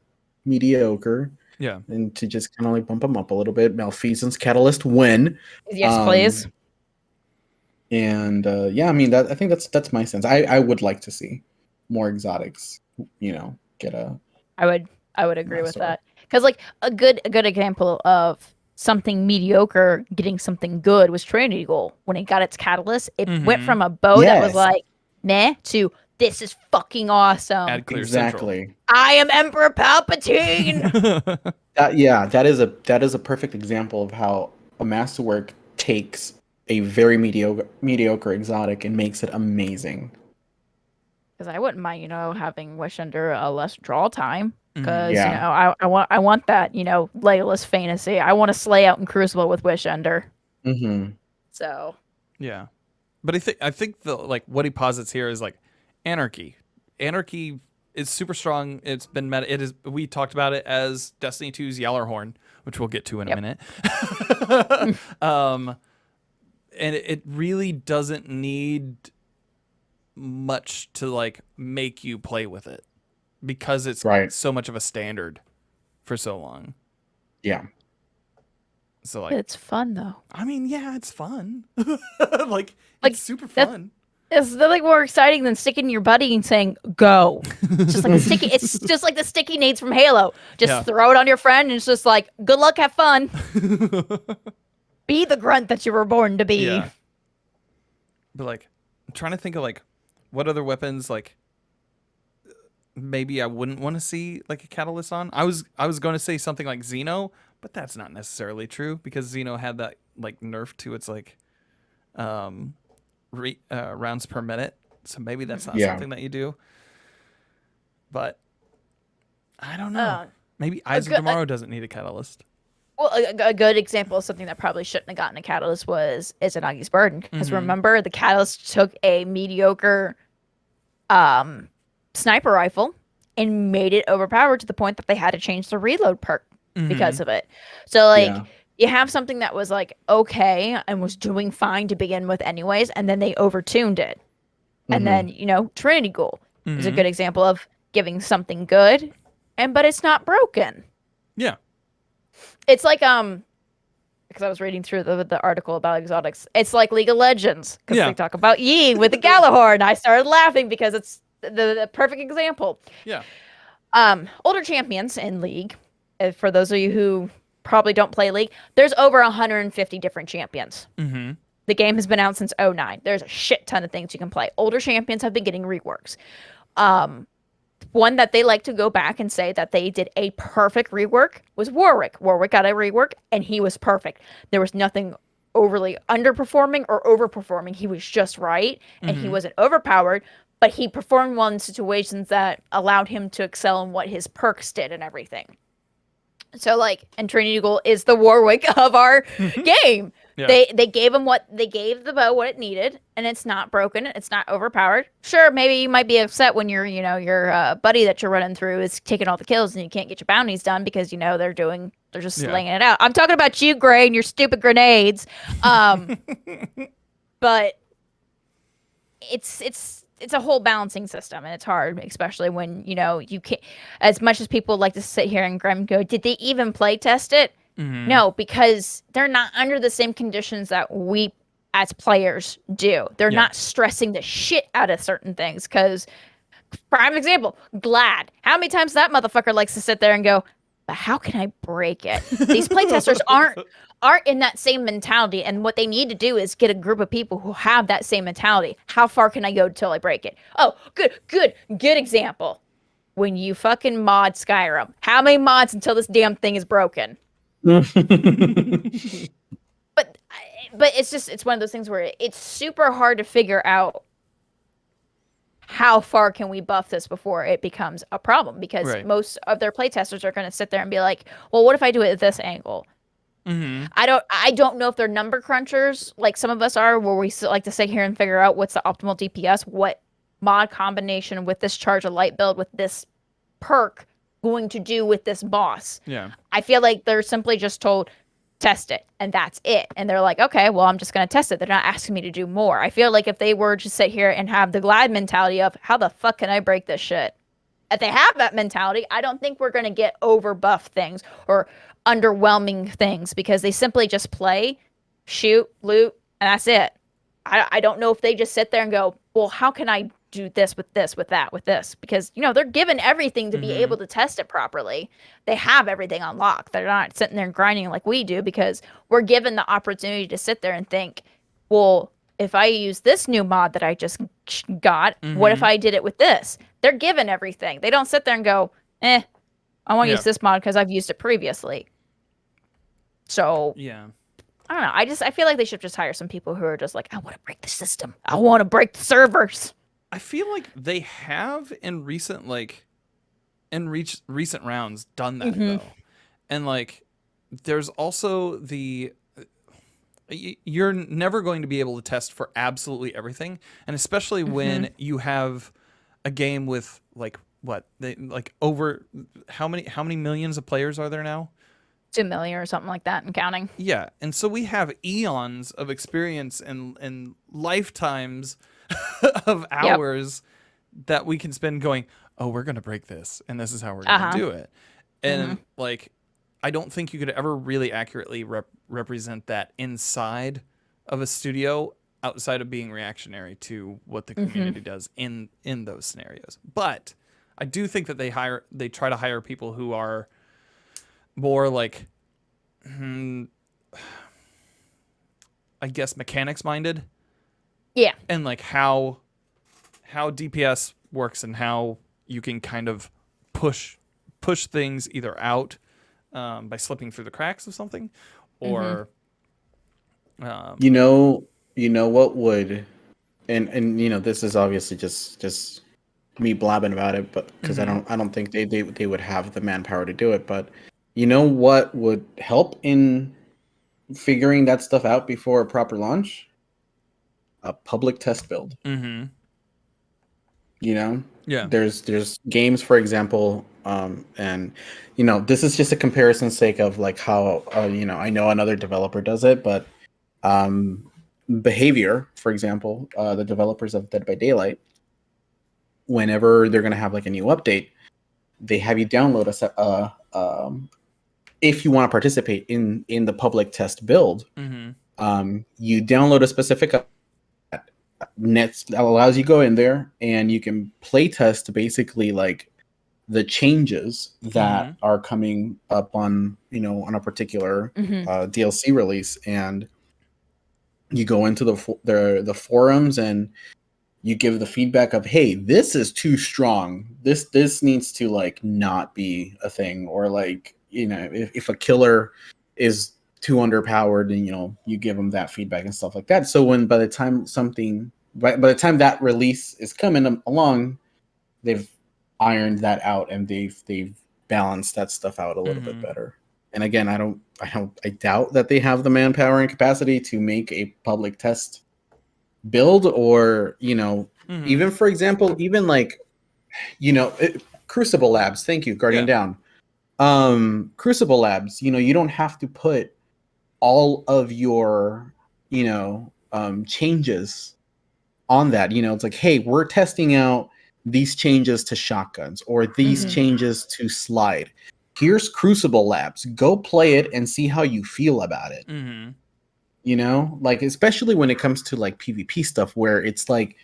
mediocre. Yeah. And to just kind of like bump them up a little bit. Malfeasance Catalyst win. Yes, please. And yeah, I mean I think that's my sense. I would like to see more exotics, you know, get a I would agree with that. Because like a good example of something mediocre getting something good was Trinity Goal. When it got its catalyst, it went from a bow that was like meh to this is fucking awesome. Add clear exactly. central. I am Emperor Palpatine. that is a perfect example of how a masterwork takes a very mediocre exotic and makes it amazing. Because I wouldn't mind, you know, having Wish under a less draw time. Because Yeah. you know, I want that, you know, Leila's fantasy. I want to slay out in Crucible with Wish under. So yeah, but I think the like what he posits here is like anarchy. Anarchy is super strong. It's been meta. It is. We talked about it as Destiny 2's Yallarhorn, which we'll get to in a minute. And it really doesn't need much to like make you play with it because it's so much of a standard for so long. Yeah. So like it's fun though. I mean, yeah, it's fun. like it's super fun. It's nothing more exciting than sticking your buddy and saying "go." It's just like it's just like the sticky nades from Halo. Just throw it on your friend, and it's just like, "Good luck, have fun." Be the grunt that you were born to be. Yeah. But like, I'm trying to think of like what other weapons like maybe I wouldn't want to see like a catalyst on. I was going to say something like Xeno, but that's not necessarily true because Xeno had that like nerf to its like rounds per minute, so maybe that's not something that you do. But I don't know. Maybe Eyes of Tomorrow doesn't need a catalyst. Well, a good example of something that probably shouldn't have gotten a catalyst was Izanagi's Burden. Because remember, the catalyst took a mediocre sniper rifle and made it overpowered to the point that they had to change the reload perk because of it. So like you have something that was like okay and was doing fine to begin with anyways, and then they overtuned it. And then, you know, Trinity Ghoul is a good example of giving something good but it's not broken. Yeah. It's like because I was reading through the article about exotics. It's like League of Legends because they talk about Yi with the Galahorn, and I started laughing because it's the perfect example. Yeah. Older champions in League, for those of you who probably don't play League, there's over 150 different champions. The game has been out since 2009. There's a shit ton of things you can play. Older champions have been getting reworks. One that they like to go back and say that they did a perfect rework was Warwick. Warwick got a rework, and he was perfect. There was nothing overly underperforming or overperforming. He was just right, and he wasn't overpowered, but he performed well in situations that allowed him to excel in what his perks did and everything. So, like, and Trinity Ghoul is the Warwick of our game. Yeah. They gave the bow what it needed, and it's not broken. It's not overpowered. Sure, maybe you might be upset when your buddy that you're running through is taking all the kills and you can't get your bounties done because they're just Yeah. laying it out. I'm talking about you, Gray, and your stupid grenades. But it's a whole balancing system, and it's hard, especially when you can't. As much as people like to sit here and go, did they even play test it? No, because they're not under the same conditions that we as players do. They're not stressing the shit out of certain things. Because, prime example, Glad. How many times that motherfucker likes to sit there and go, but how can I break it? These playtesters aren't in that same mentality, and what they need to do is get a group of people who have that same mentality. How far can I go till I break it? Oh, good example. When you fucking mod Skyrim, how many mods until this damn thing is broken? but it's one of those things where it's super hard to figure out how far can we buff this before it becomes a problem, because most of their playtesters are going to sit there and be like, well, what if I do it at this angle? I don't know if they're number crunchers like some of us are, where we like to sit here and figure out what's the optimal DPS, what mod combination with this charge of light build with this perk going to do with this boss. Yeah. I feel like they're simply just told, test it, and that's it. And they're like, okay, well, I'm just going to test it. They're not asking me to do more. I feel like if they were to sit here and have the Glad mentality of, how the fuck can I break this shit? If they have that mentality, I don't think we're going to get over buff things or underwhelming things, because they simply just play, shoot, loot, and that's it. I don't know if they just sit there and go, well, how can I do this with this, with that, with this? Because, they're given everything to be able to test it properly. They have everything unlocked. They're not sitting there grinding like we do, because we're given the opportunity to sit there and think, well, if I use this new mod that I just got, what if I did it with this? They're given everything. They don't sit there and go, I want to use this mod because I've used it previously. So, yeah. I don't know. I feel like they should just hire some people who are just like, I want to break the system. I want to break the servers. I feel like they have in recent recent rounds done that though. And there's also you're never going to be able to test for absolutely everything, and especially when you have a game with over how many millions of players are there now? 2 million or something like that and counting. Yeah, and so we have eons of experience and lifetimes of hours that we can spend going, oh, we're going to break this, and this is how we're going to do it. And I don't think you could ever really accurately represent that inside of a studio outside of being reactionary to what the community does in those scenarios. But I do think that they try to hire people who are more I guess mechanics minded. Yeah. And how DPS works and how you can kind of push things either out by slipping through the cracks of something, or you know what would, and this is obviously just me blabbing about it, but because I don't think they would have the manpower to do it, but what would help in figuring that stuff out before a proper launch? A public test build. Yeah. There's games, for example, and this is just a comparison sake of how I know another developer does it, but Behavior, for example, the developers of Dead by Daylight, whenever they're going to have a new update, they have you download if you want to participate in the public test build, you download a specific net that allows you to go in there and you can play test basically the changes that are coming up on on a particular DLC release, and you go into the forums and you give the feedback of, hey, this is too strong, this needs to not be a thing, or if a killer is too underpowered, and you give them that feedback and stuff like that. So by the time that release is coming along, they've ironed that out and they've balanced that stuff out a little bit better. And again, I doubt that they have the manpower and capacity to make a public test build, or even, for example, even like Crucible Labs. Thank you, Guardian Down. Crucible Labs. You don't have to put all of your changes on that. It's like, hey, we're testing out these changes to shotguns or these changes to slide. Here's Crucible Labs. Go play it and see how you feel about it. Like, especially when it comes to like PvP stuff, where it's like,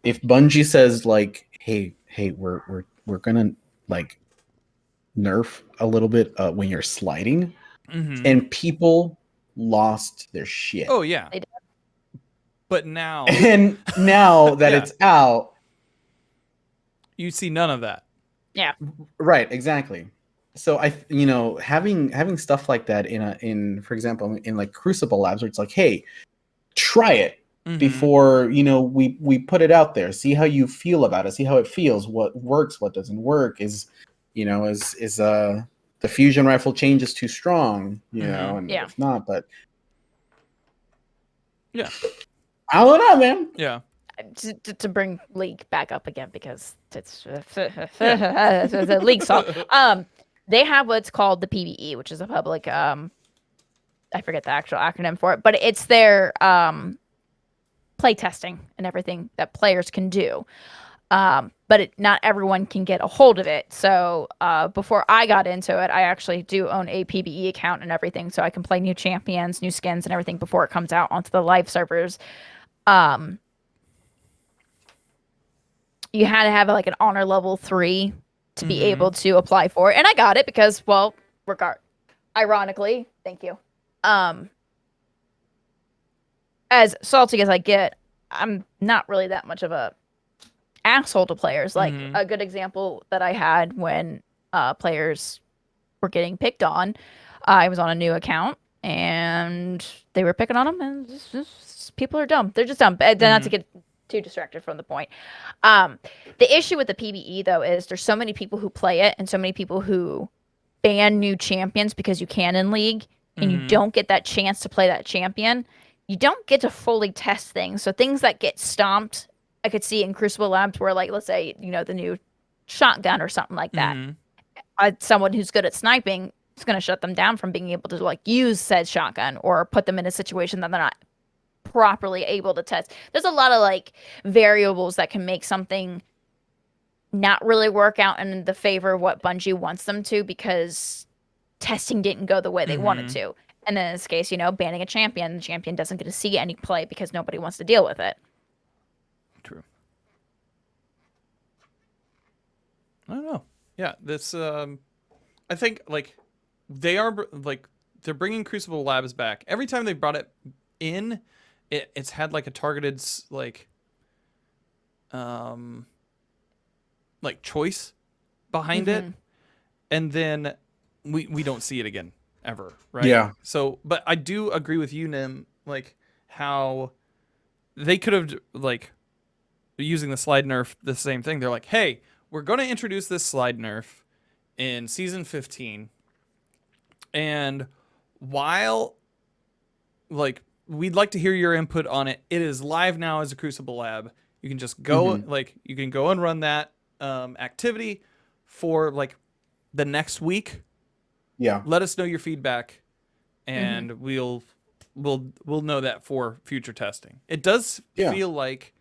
if Bungie says like, hey, we're gonna like nerf a little bit when you're sliding, and people lost their shit. Oh yeah. But now, and now that it's out, you see none of that. Yeah. Right. Exactly. So having stuff like that in for example, in like Crucible Labs, where it's like, hey, try it before we put it out there. See how you feel about it. See how it feels. What works. What doesn't work. Is the fusion rifle change is too strong. And if not, but yeah, I don't know, man. Yeah. To bring League back up again, because it's the League song. They have what's called the PvE, which is a public I forget the actual acronym for it, but it's their play testing and everything that players can do. But not everyone can get a hold of it. So before I got into it, I actually do own a PvE account and everything, so I can play new champions, new skins, and everything before it comes out onto the live servers. You had to have like an honor level 3 to be able to apply for it, and I got it because, well, ironically, thank you. As salty as I get, I'm not really that much of a asshole to players. Like a good example that I had when players were getting picked on, I was on a new account and they were picking on them, and people are dumb. They're just dumb. Not to get too distracted from the point. The issue with the PvE though is there's so many people who play it and so many people who ban new champions because you can in League, and you don't get that chance to play that champion. You don't get to fully test things. So things that get stomped, I could see in Crucible Labs where, like, let's say, the new shotgun or something like that. Someone who's good at sniping is going to shut them down from being able to, like, use said shotgun or put them in a situation that they're not properly able to test. There's a lot of, like, variables that can make something not really work out in the favor of what Bungie wants them to, because testing didn't go the way they wanted to. And then in this case, banning a champion, the champion doesn't get to see any play because nobody wants to deal with it. True. I don't know. Yeah, this I think like they're bringing Crucible Labs back. Every time they brought it in, it's had like a targeted choice behind it, and then we don't see it again ever, right? Yeah. So, but I do agree with you, Nim, like how they could have, like, using the slide nerf, the same thing. They're like, hey, we're going to introduce this slide nerf in season 15, and while, like, we'd like to hear your input on it, it is live now as a Crucible Lab. You can just go, you can go and run that activity for like the next week. Yeah. Let us know your feedback, and we'll know that for future testing. It does feel like,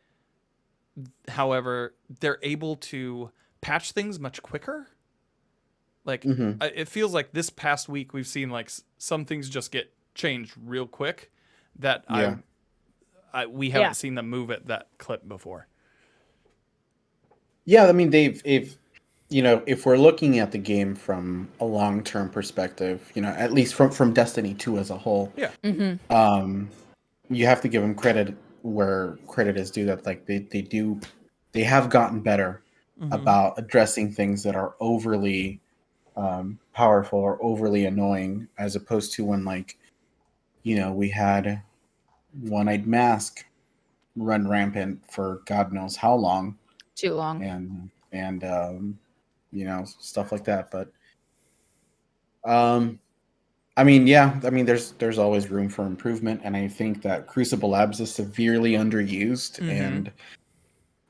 however, they're able to patch things much quicker. Like, it feels like this past week we've seen like some things just get changed real quick that we haven't seen them move at that clip before. Yeah, I mean, if we're looking at the game from a long-term perspective, at least from Destiny 2 as a whole, you have to give them credit where credit is due. That like they have gotten better about addressing things that are overly powerful or overly annoying, as opposed to when, like, we had One-Eyed Mask run rampant for God knows how long. Too long. And stuff like that. But I mean, yeah. I mean, there's always room for improvement, and I think that Crucible Labs is severely underused, Mhm.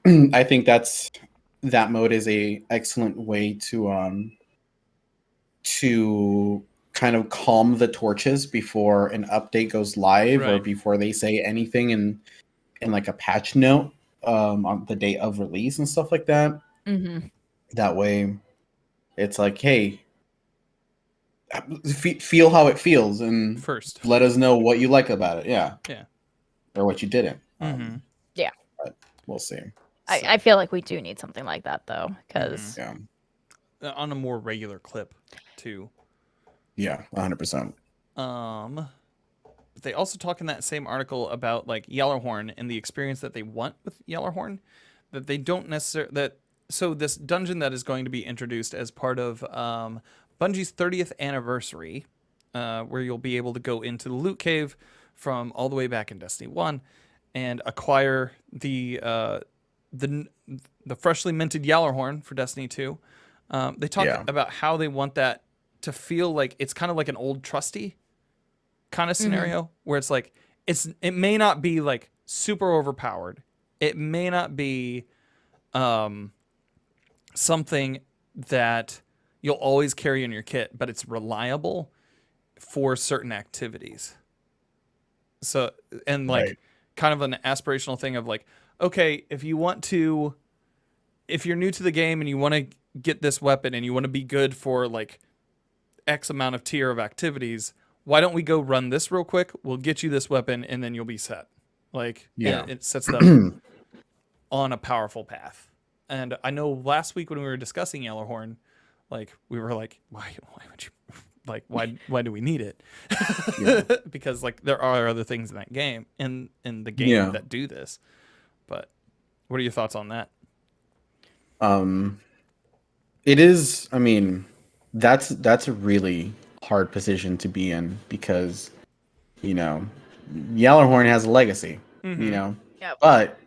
and I think that mode is a excellent way to kind of calm the torches before an update goes live or Right. before they say anything in like a patch note on the date of release and stuff like that. Mm-hmm. That way, it's like, hey, feel how it feels and First. let us know what you like about it. Yeah. Yeah. Or what you didn't. Mhm. Yeah. But we'll see. I feel like we do need something like that though, because Yeah. On a more regular clip, too. Yeah. 100%. They also talk in that same article about like Yellowhorn and the experience that they want with Yellowhorn, that they don't necessarily that. So this dungeon that is going to be introduced as part of Bungie's 30th anniversary, where you'll be able to go into the loot cave from all the way back in Destiny 1 and acquire the freshly minted Yellowhorn for Destiny 2. They talk Yeah. about how they want that to feel like it's kind of like an old trusty kind of scenario where it's like it may not be like super overpowered. It may not be something that you'll always carry in your kit, but it's reliable for certain activities. So and like Right. kind of an aspirational thing of like, okay, if you're new to the game and you want to get this weapon and you want to be good for like X amount of tier of activities, why don't we go run this real quick? We'll get you this weapon and then you'll be set. Like, Yeah. it sets them on a powerful path. And I know last week when we were discussing Yellowhorn, like we were like, why would you like why do we need it? Yeah. Because like there are other things in that game in the game Yeah. that do this. But what are your thoughts on that? It is, I mean, that's a really hard position to be in because, you know, Yellowhorn has a legacy, you know. Yep. But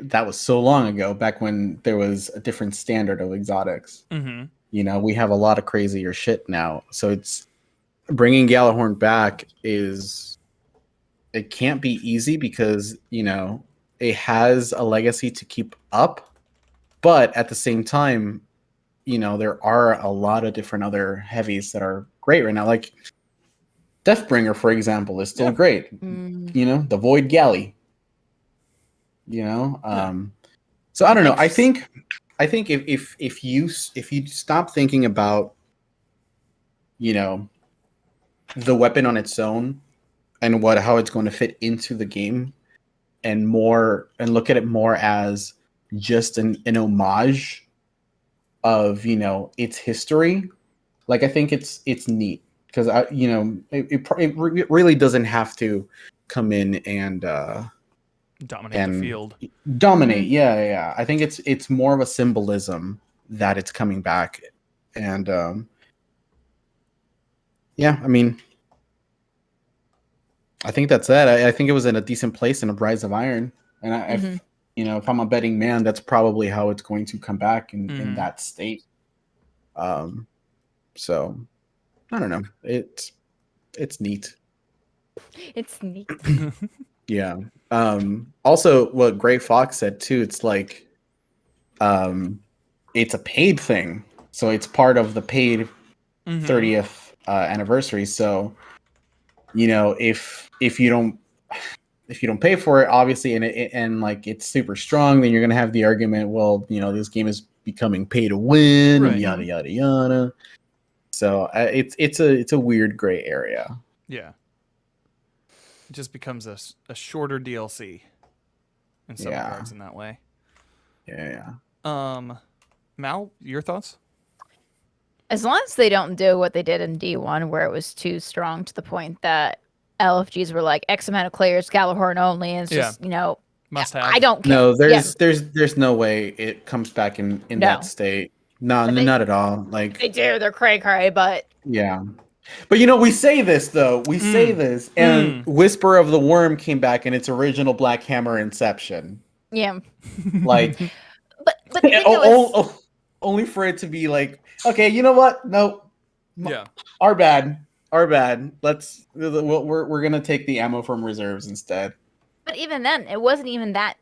that was so long ago, back when there was a different standard of exotics. Mm-hmm. You know, we have a lot of crazier shit now. So it's bringing Gjallarhorn back it can't be easy because, you know, it has a legacy to keep up, but at the same time, you know, there are a lot of different other heavies that are great right now. Like Deathbringer, for example, is still great. You know, the Void Galley. You know, so I don't know. I think if you stop thinking about, you know, the weapon on its own and how it's going to fit into the game, and look at it more as just an homage of, you know, its history. Like I think it's neat because you know, it really doesn't have to come in and Dominate the field. dominate. Yeah. I think it's more of a symbolism that it's coming back, and yeah, I mean, I think that's it. I think it was in a decent place in a Rise of Iron, and if you know, if I'm a betting man, that's probably how it's going to come back in that state. So I don't know. It's neat. It's neat. Yeah. Also what Gray Fox said too, it's like it's a paid thing. So it's part of the paid 30th anniversary. So, you know, if you don't pay for it, obviously, and like it's super strong, then you're gonna have the argument, well, you know, this game is becoming pay to win, and yada yada yada. So it's a weird gray area. Yeah. It just becomes a shorter DLC in some regards in that way. Yeah. Mal, your thoughts? As long as they don't do what they did in D1, where it was too strong to the point that LFGs were like X amount of players, Gjallarhorn only, and it's just, you know, must have. I don't care. No, there's no way it comes back in that state. No, not at all. Like they do, they're cray, but yeah. But you know, we say this though. We say this, and Whisper of the Worm came back in its original Black Hammer Inception. yeah. Like, but the thing was, only for it to be like, okay, you know what? Nope. Yeah. Our bad. Our bad. We're gonna take the ammo from reserves instead. But even then, it wasn't even that,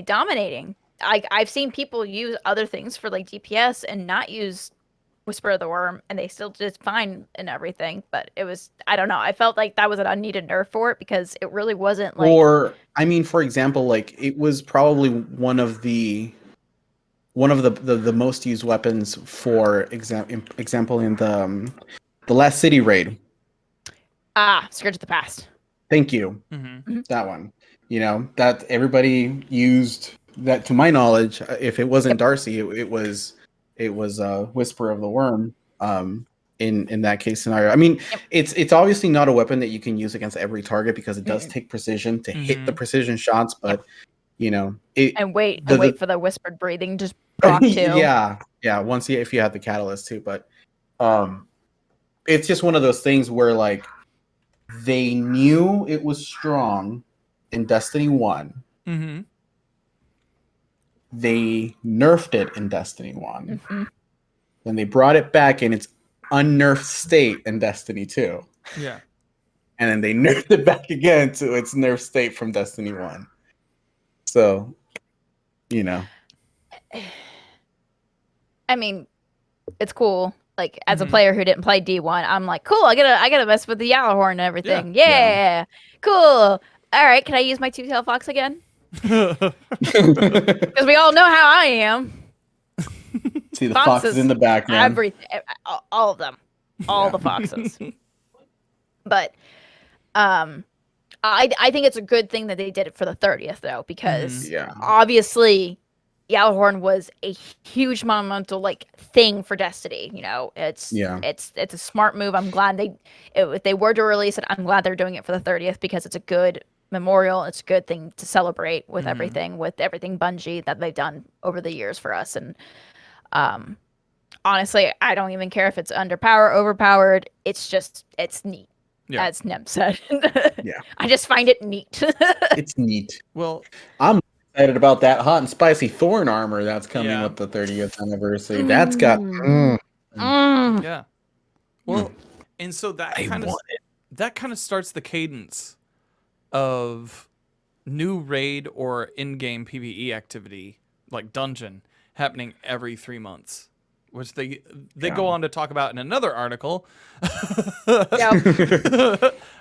dominating. I've seen people use other things for like DPS and not use Whisper of the Worm, and they still did fine and everything. But it was, I don't know. I felt like that was an unneeded nerf for it because it really wasn't like. Or I mean, for example, like it was probably one of the most used weapons for example in the last city raid. Scourge of the Past. Thank you. Mm-hmm. That one. You know, that everybody used that, to my knowledge. If it wasn't Darcy, it was Whisper of the Worm. In that case scenario, I mean, it's obviously not a weapon that you can use against every target because it does take precision to hit the precision shots. But you know, wait for the whispered breathing just proc too. yeah. If you have the catalyst too, but it's just one of those things where like they knew it was strong in Destiny 1. Mm-hmm. They nerfed it in Destiny 1. Then they brought it back in its unnerfed state in Destiny 2. Yeah. And then they nerfed it back again to its nerfed state from Destiny 1. So, you know. I mean, it's cool. Like as a player who didn't play D1, I'm like, cool. I gotta mess with the Yalahorn and everything. Yeah. Cool. All right, can I use my two-tailed fox again? Because we all know how I am. See, the fox is in the back, man. Everything, all of them, all the foxes. But I think it's a good thing that they did it for the 30th though, because obviously Yalahorn was a huge monumental like thing for Destiny. You know, it's a smart move. I'm glad if they were to release it, I'm glad they're doing it for the 30th because it's a good memorial. It's a good thing to celebrate with everything Bungie that they've done over the years for us. And honestly, I don't even care if it's underpowered, overpowered. It's neat. Yeah. As Nem said. Yeah. I just find it neat. It's neat. Well, I'm excited about that hot and spicy thorn armor that's coming with the 30th anniversary. That's got yeah. Well, and so that kind of starts the cadence of new raid or in-game PvE activity like dungeon happening every 3 months, which they go on to talk about in another article.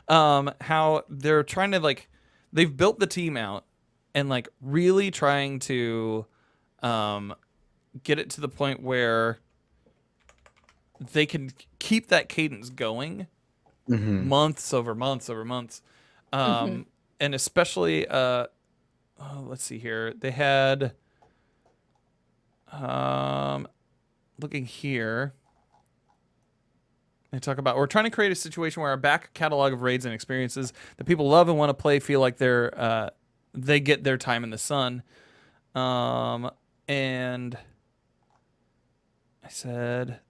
How they're trying to like, they've built the team out and like really trying to get it to the point where they can keep that cadence going months over months over months. And especially, let's see here. They had, looking here, they talk about, we're trying to create a situation where our back catalog of raids and experiences that people love and want to play feel like they get their time in the sun. And I said,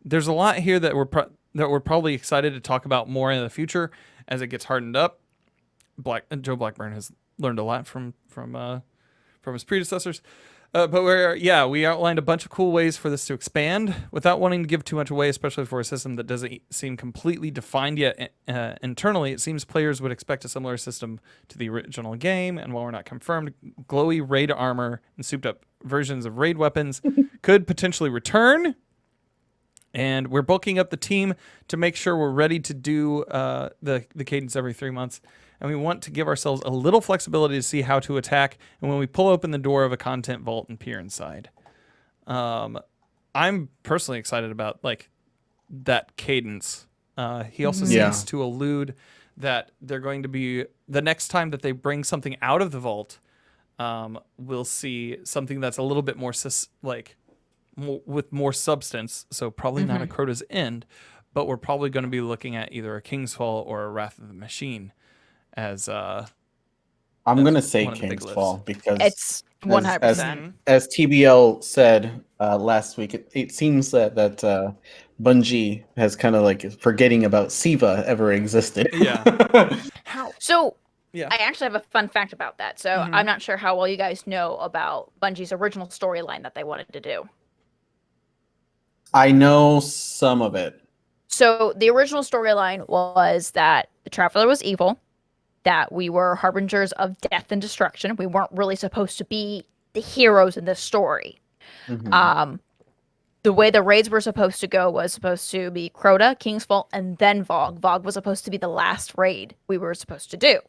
there's a lot here that we're probably excited to talk about more in the future as it gets hardened up. Joe Blackburn has learned a lot from his predecessors. But we outlined a bunch of cool ways for this to expand without wanting to give too much away, especially for a system that doesn't seem completely defined yet internally. It seems players would expect a similar system to the original game, and while we're not confirmed, glowy raid armor and souped-up versions of raid weapons could potentially return. And we're bulking up the team to make sure we're ready to do the cadence every 3 months. And we want to give ourselves a little flexibility to see how to attack. And when we pull open the door of a content vault and peer inside, I'm personally excited about like that cadence. He also seems to allude that they're going to be, the next time that they bring something out of the vault, we'll see something that's a little bit more with more substance. So probably not a Crota's End, but we're probably going to be looking at either a King's Fall or a Wrath of the Machine. As I'm gonna say King's Fall because it's 100%. As TBL said last week, it seems that Bungie has kind of like forgetting about Siva ever existed. Yeah. I actually have a fun fact about that. So I'm not sure how well you guys know about Bungie's original storyline that they wanted to do. I know some of it. So the original storyline was that the Traveler was evil, that we were harbingers of death and destruction. We weren't really supposed to be the heroes in this story. Mhm. Um, the way the raids were supposed to go was supposed to be Crota, King's Fault, and then Vogue. Vogue was supposed to be the last raid we were supposed to do.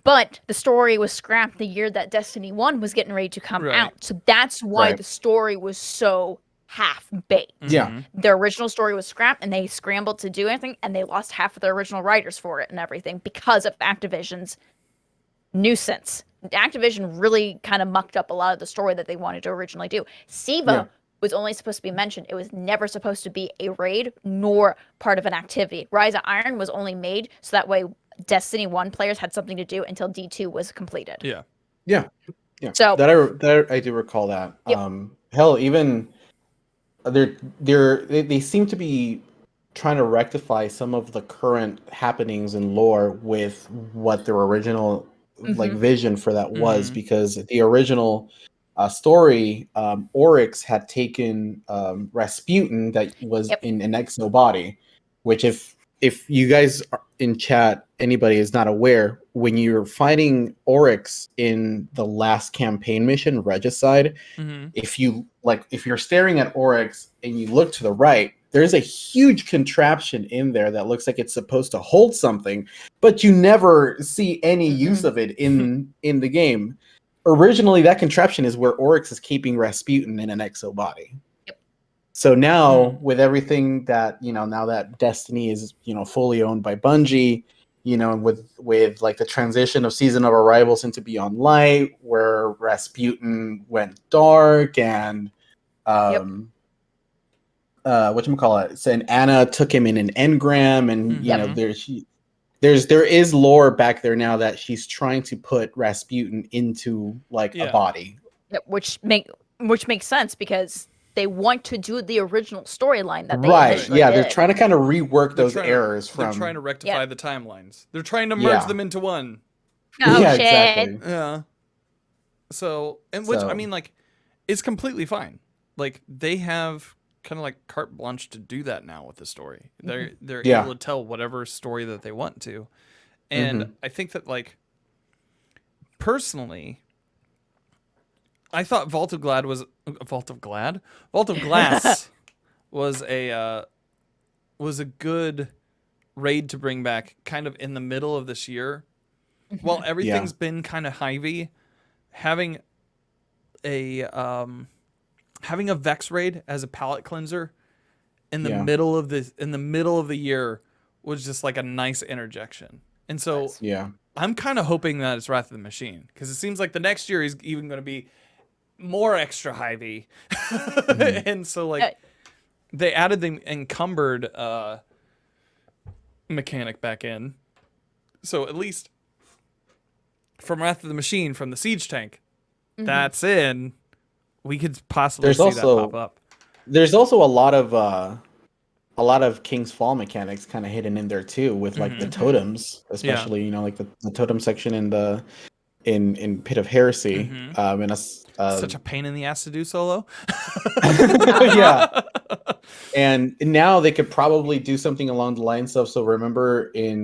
But the story was scrapped the year that Destiny 1 was getting ready to come Right. out. So that's why Right. the story was so half-baked. Yeah. Mhm. The original story was scrapped and they scrambled to do anything and they lost half of the original writers for it and everything because of Activision's nuisance. Activision really kind of mucked up a lot of the story that they wanted to originally do. Siva Yeah. was only supposed to be mentioned. It was never supposed to be a raid nor part of an activity. Rise of Iron was only made so that way Destiny 1 players had something to do until D2 was completed. Yeah. Yeah. Yeah. So- that I do recall that. Yep. Hell, even they seem to be trying to rectify some of the current happenings in lore with what their original like Mhm. vision for that was, Mhm. because the original story, Oryx had taken Rasputin that was Yep. in an exo body, which if you guys are in chat, anybody is not aware, when you're fighting Oryx in the last campaign mission, Regicide, Mhm. if you're staring at Oryx and you look to the right, there's a huge contraption in there that looks like it's supposed to hold something, but you never see any use of it in the game. Originally, that contraption is where Oryx is keeping Rasputin in an exo body. Yep. So now, with everything that now that Destiny is fully owned by Bungie, and with like the transition of Season of Arrivals into Beyond Light, where Rasputin went dark, and whatchamacallit, and Anna took him in an engram, and Yep. there is lore back there now that she's trying to put Rasputin into like a Yeah. body. Yep, which makes sense because they want to do the original storyline that they Right. initially Yeah, did. they're trying to kind of rework They're those trying errors to, from. They're trying to rectify Yeah. the timelines. They're trying to merge Yeah. them into one. Oh Yeah, shit. exactly. Yeah. So, and which I So- mean, like, it's completely fine. Like, they have kind of like carte blanche to do that now with the story. They're Yeah. able to tell whatever story that they want to, and Mhm. I think that, like, personally, I thought Vault of Glass was a good raid to bring back kind of in the middle of this year. While everything's been kind of Hyvy, having a Vex raid as a palate cleanser in the Yeah. middle of the year was just like a nice interjection. And so Yeah. I'm kind of hoping that it's Wrath of the Machine, because it seems like the next year he's even going to be more extra Hyvy. And so like they added the encumbered mechanic back in. So at least from Wrath of the Machine, from the siege tank, that's in. We could possibly There's see also- that pop up. There's also a lot of King's Fall mechanics kind of hidden in there too, with like the totems, especially like the totem section in Pit of Heresy. And Such a pain in the ass to do solo. yeah. And now they could probably do something along the lines of, so remember in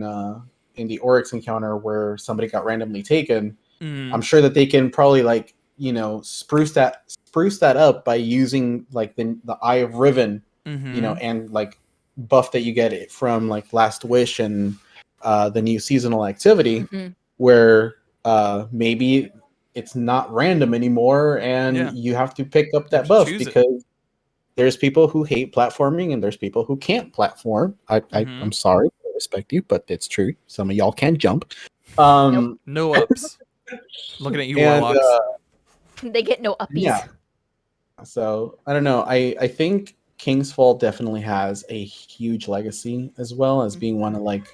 the Oryx encounter where somebody got randomly taken, I'm sure that they can probably like spruce that up by using like the Eye of Riven, and like buff that you get it from like Last Wish and the new seasonal activity, where maybe it's not random anymore, and you have to pick up that buff because there's people who hate platforming and there's people who can't platform. I'm sorry, I respect you, but it's true. Some of y'all can't jump. No ups. Looking at you, Warlocks. They get no uppies. Yeah. So I don't know. I think King's Fall definitely has a huge legacy, as well as being one of like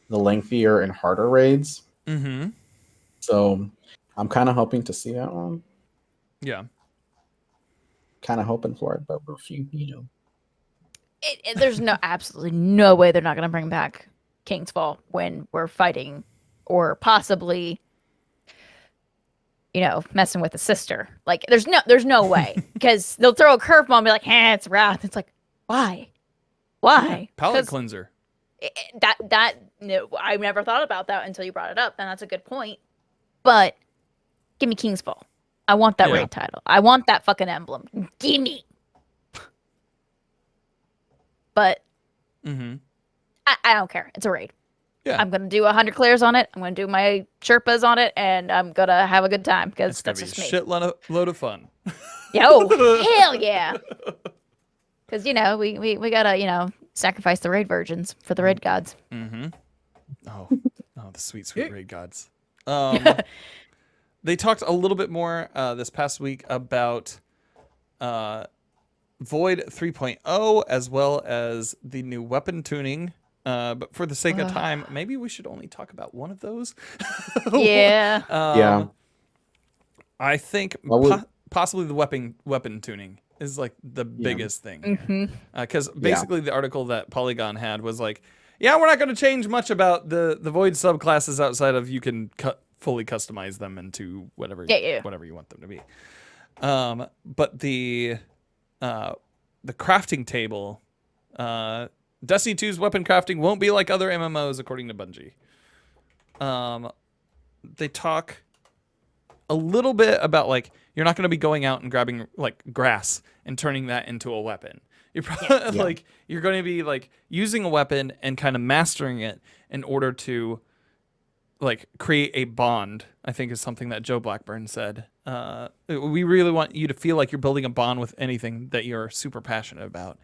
the lengthier and harder raids. So I'm kind of hoping to see that one. Yeah. Kind of hoping for it, but we're There's absolutely no way they're not going to bring back King's Fall when we're fighting, or possibly messing with a sister. Like, there's no way, because they'll throw a curveball and be like, it's wrath. It's like, why? Yeah, palate cleanser. I never thought about that until you brought it up, and that's a good point. But give me Kingsfall. I want that raid title. I want that fucking emblem. Give me. But I don't care. It's a raid. Yeah. I'm gonna do 100 clears on it. I'm gonna do my Sherpas on it, and I'm gonna have a good time because that's just me. Load of fun. Yo, hell yeah! Because we gotta sacrifice the raid virgins for the raid gods. Mm-hmm. Oh, the sweet raid gods. They talked a little bit more this past week about Void 3.0 as well as the new weapon tuning. But for the sake of time, maybe we should only talk about one of those. Yeah. I think possibly the weapon tuning is like the biggest thing. Because basically the article that Polygon had was like, we're not going to change much about the Void subclasses outside of you can fully customize them into whatever you want them to be. But the crafting table, Destiny 2's weapon crafting won't be like other MMOs, according to Bungie. They talk a little bit about like you're not going to be going out and grabbing like grass and turning that into a weapon. You're probably like you're going to be like using a weapon and kind of mastering it in order to like create a bond. I think is something that Joe Blackburn said. We really want you to feel like you're building a bond with anything that you're super passionate about,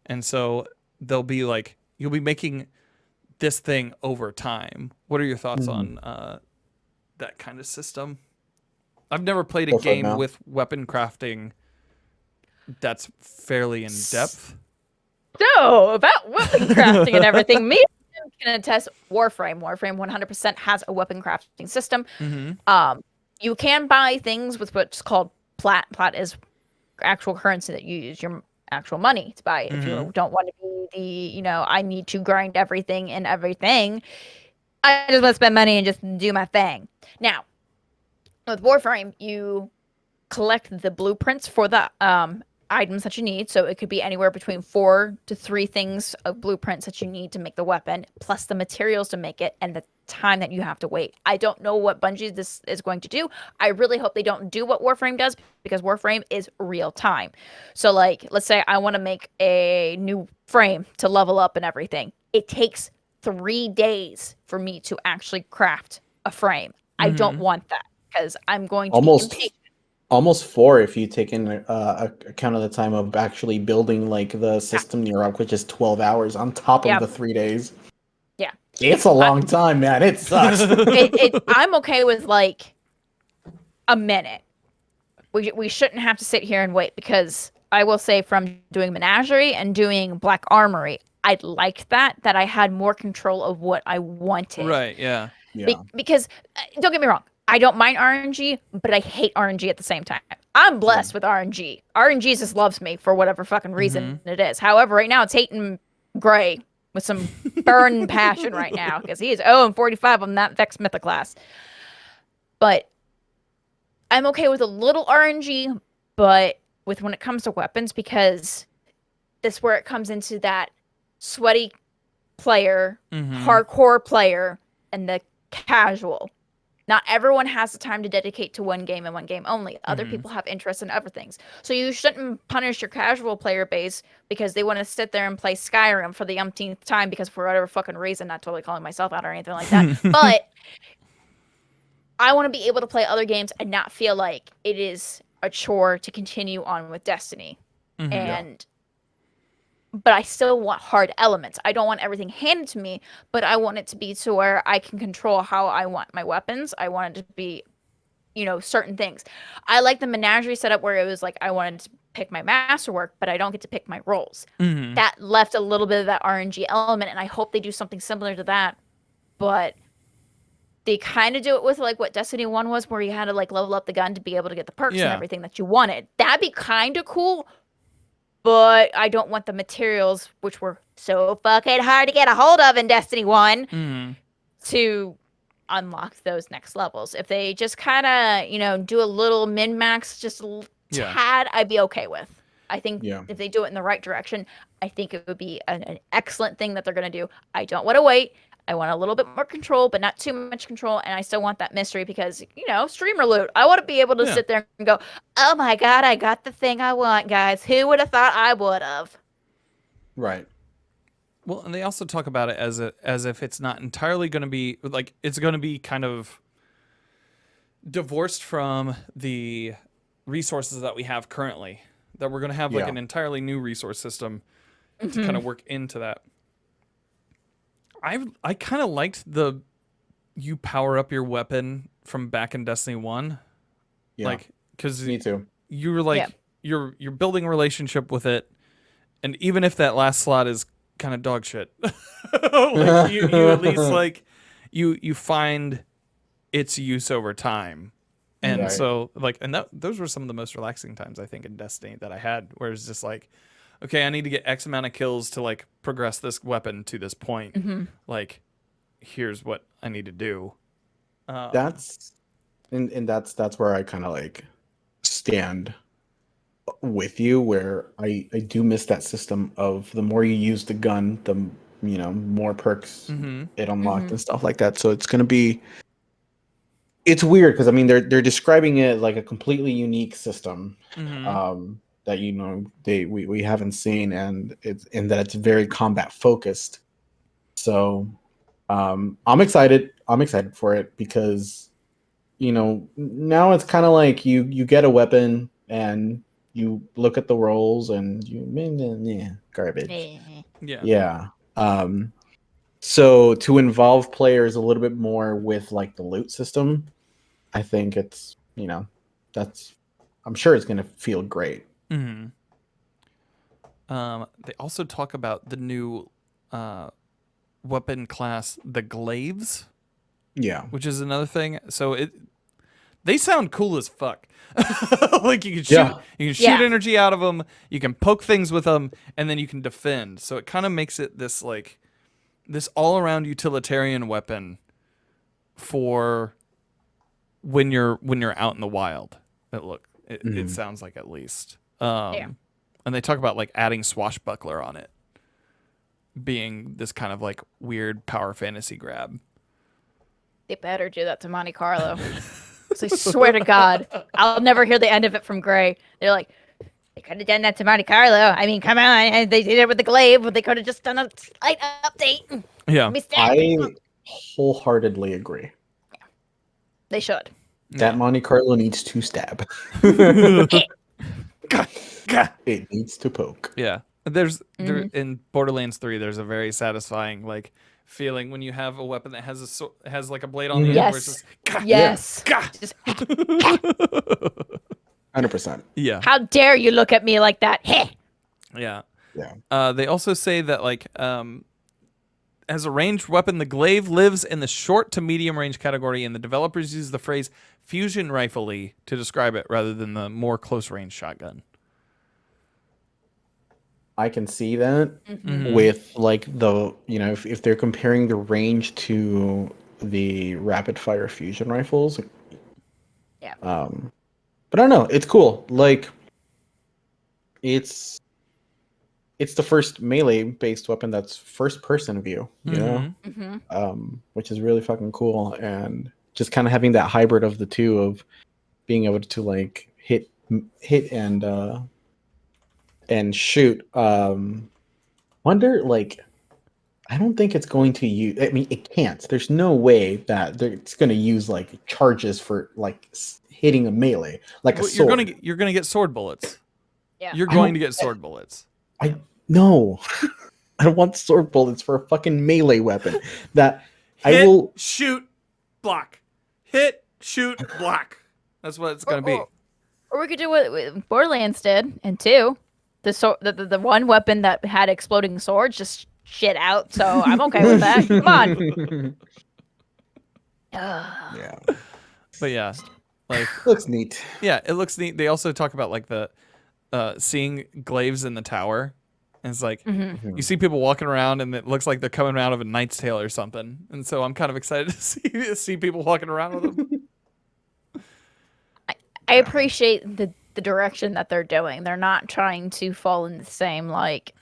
and so they'll be like you'll be making this thing over time. What are your thoughts on that kind of system? I've never played a game with weapon crafting that's fairly in depth. So, about weapon crafting and everything, me and Jim can attest Warframe. Warframe 100% has a weapon crafting system. You can buy things with what's called plat. Plat is actual currency that you use your actual money to buy. If you don't want to be the, I need to grind everything and everything. I just want to spend money and just do my thing. Now, with Warframe, you collect the blueprints for the items that you need. So it could be anywhere between 4 to 3 things of blueprints that you need to make the weapon, plus the materials to make it and the time that you have to wait. I don't know what Bungie this is going to do. I really hope they don't do what Warframe does, because Warframe is real time. So like, let's say I want to make a new frame to level up and everything. It takes 3 days for me to actually craft a frame. I don't want that, because I'm going to be impatient. Almost 4 if you take in account of the time of actually building like the system you're up, which is 12 hours on top of the 3 days. Yeah. It's a long time, man. It sucks. I'm okay with like a minute. We shouldn't have to sit here and wait, because I will say from doing Menagerie and doing Black Armory, I liked that I had more control of what I wanted. Right, yeah. Because don't get me wrong, I don't mind RNG, but I hate RNG at the same time. I'm blessed with RNG. RNG just loves me for whatever fucking reason it is. However, right now it's hating Gray with some burning passion right now, because he is 0-45 on that Vex Mythic class. But I'm okay with a little RNG, but with when it comes to weapons, because this where it comes into that sweaty player, hardcore player, and the casual. Not everyone has the time to dedicate to one game and one game only. Other people have interests in other things. So you shouldn't punish your casual player base because they want to sit there and play Skyrim for the umpteenth time, because for whatever fucking reason, not totally calling myself out or anything like that. But I want to be able to play other games and not feel like it is a chore to continue on with Destiny. But I still want hard elements. I don't want everything handed to me, but I want it to be to where I can control how I want my weapons. I want it to be, certain things. I like the Menagerie setup where it was like I wanted to pick my masterwork, but I don't get to pick my roles. That left a little bit of that RNG element, and I hope they do something similar to that. But they kind of do it with like what Destiny 1 was, where you had to like level up the gun to be able to get the perks and everything that you wanted. That'd be kind of cool. But I don't want the materials, which were so fucking hard to get a hold of in Destiny 1, to unlock those next levels. If they just kind of, do a little min-max, just a Yeah. tad, I'd be okay with. I think Yeah. if they do it in the right direction, I think it would be an excellent thing that they're going to do. I don't want to wait. I want a little bit more control, but not too much control. And I still want that mystery because, streamer loot. I want to be able to sit there and go, oh my God, I got the thing I want, guys. Who would have thought I would have? Right. Well, and they also talk about it as if it's not entirely going to be like it's going to be kind of divorced from the resources that we have currently. That we're going to have like an entirely new resource system to kind of work into that. I kind of liked you power up your weapon from back in Destiny 1. Yeah. Like, because Me too. you were like you're building a relationship with it, and even if that last slot is kind of dog shit, like you at least like you find its use over time. And so like, and those were some of the most relaxing times I think in Destiny that I had, where it's just like, okay, I need to get X amount of kills to like progress this weapon to this point. Like, here's what I need to do. That's where I kind of like stand with you, where I do miss that system of the more you use the gun, the more perks it unlocked and stuff like that. So it's weird because I mean they're describing it like a completely unique system that we haven't seen, and that it's very combat focused. So I'm excited for it because now it's kind of like you get a weapon and you look at the rolls and garbage. Yeah. So to involve players a little bit more with like the loot system, I think it's I'm sure it's gonna feel great. They also talk about the new weapon class, the Glaives. Yeah. Which is another thing. So they sound cool as fuck. Like you can shoot energy out of them, you can poke things with them, and then you can defend. So it kind of makes it this all around utilitarian weapon for when you're out in the wild. It sounds like, at least. And they talk about like adding swashbuckler on it being this kind of like weird power fantasy grab. They better do that to Monte Carlo. So I swear to God, I'll never hear the end of it from Gray. They're like, they could have done that to Monte Carlo. I mean, come on. They did it with the Glaive, but they could have just done a slight update. Yeah. I wholeheartedly agree. Yeah. They should. That Monte Carlo needs to stab. It needs to poke. Yeah. In Borderlands 3, there's a very satisfying like feeling when you have a weapon that has like a blade on the end. Where it's just, yes. Just 100%. Yeah. How dare you look at me like that? Yeah. Yeah. They also say that like as a ranged weapon, the Glaive lives in the short to medium range category, and the developers use the phrase fusion rifle-y to describe it rather than the more close range shotgun. I can see that with like if they're comparing the range to the rapid fire fusion rifles. Yeah. But I don't know. It's cool. Like it's the first melee based weapon that's first person view, which is really fucking cool. And just kind of having that hybrid of the two of being able to like hit and shoot. Wonder, like, I don't think it's going to use. I mean, it can't. There's no way that it's going to use like charges for like hitting a melee, like a sword. You're gonna get sword bullets. Yeah, you're going to get sword bullets. No, I don't want sword bullets for a fucking melee weapon. That Hit, I will shoot, block. Hit, shoot, block. That's what it's gonna be. Or we could do what Borderlands did in 2. The one weapon that had exploding swords just shit out, so I'm okay with that. Come on. Yeah. But yeah, like looks neat. Yeah, it looks neat. They also talk about like the seeing Glaives in the tower And it's like Mhm. you see people walking around, and it looks like they're coming out of a Knight's Tale or something. And so I'm kind of excited to see people walking around with them. I appreciate the direction that they're doing. They're not trying to fall in the same like,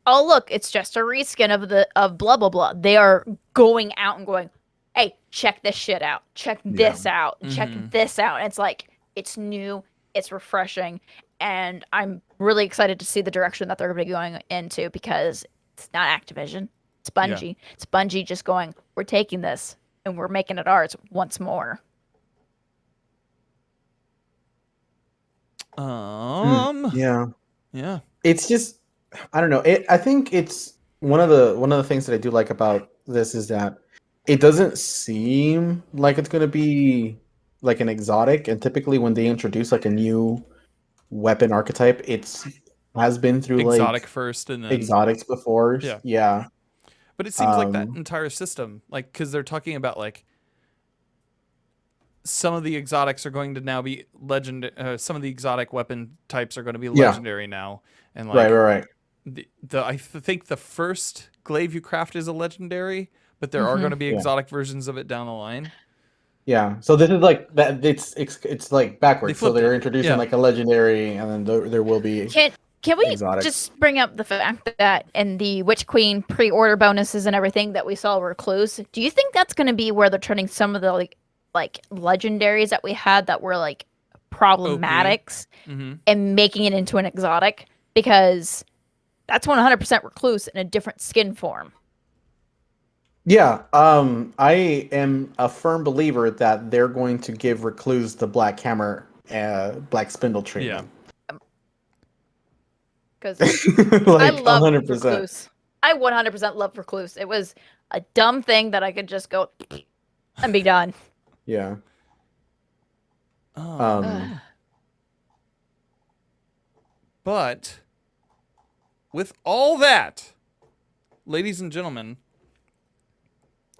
oh look, it's just a reskin of blah blah blah. They are going out and going, hey, check this shit out. Check this out. Check this out. And it's like it's new, it's refreshing, and I'm really excited to see the direction that they're going to be going into because it's not Activision. It's Bungie. Yeah. It's Bungie just going, we're taking this and we're making it ours once more. Yeah. Yeah. It's just, I don't know. I think it's one of the things that I do like about this is that it doesn't seem like it's going to be like an exotic. And typically, when they introduce like a new weapon archetype, has been through Exotic like first, and then exotics before. Yeah. Yeah. But it seems like that entire system, like, because they're talking about like some of the exotics are going to now be some of the exotic weapon types are going to be legendary now, and like Right. I think the first glaive you craft is a legendary, but there are going to be Yeah. exotic versions of it down the line. Yeah. So this is like that. It's like backwards. So flipped they're it. introducing Yeah. like a legendary, and then there will be. Can we Exotic. just bring up the fact that in the Witch Queen pre-order bonuses and everything that we saw Recluse, do you think that's going to be where they're turning some of the like legendaries that we had that were like problematics and making it into an exotic? Because that's 100% Recluse in a different skin form. Yeah, I am a firm believer that they're going to give Recluse the Black Hammer, Black Spindle treatment. Because Like, I love 100%. Recluse. I 100% love Recluse. It was a dumb thing that I could just go and be done. Yeah. But with all that, ladies and gentlemen,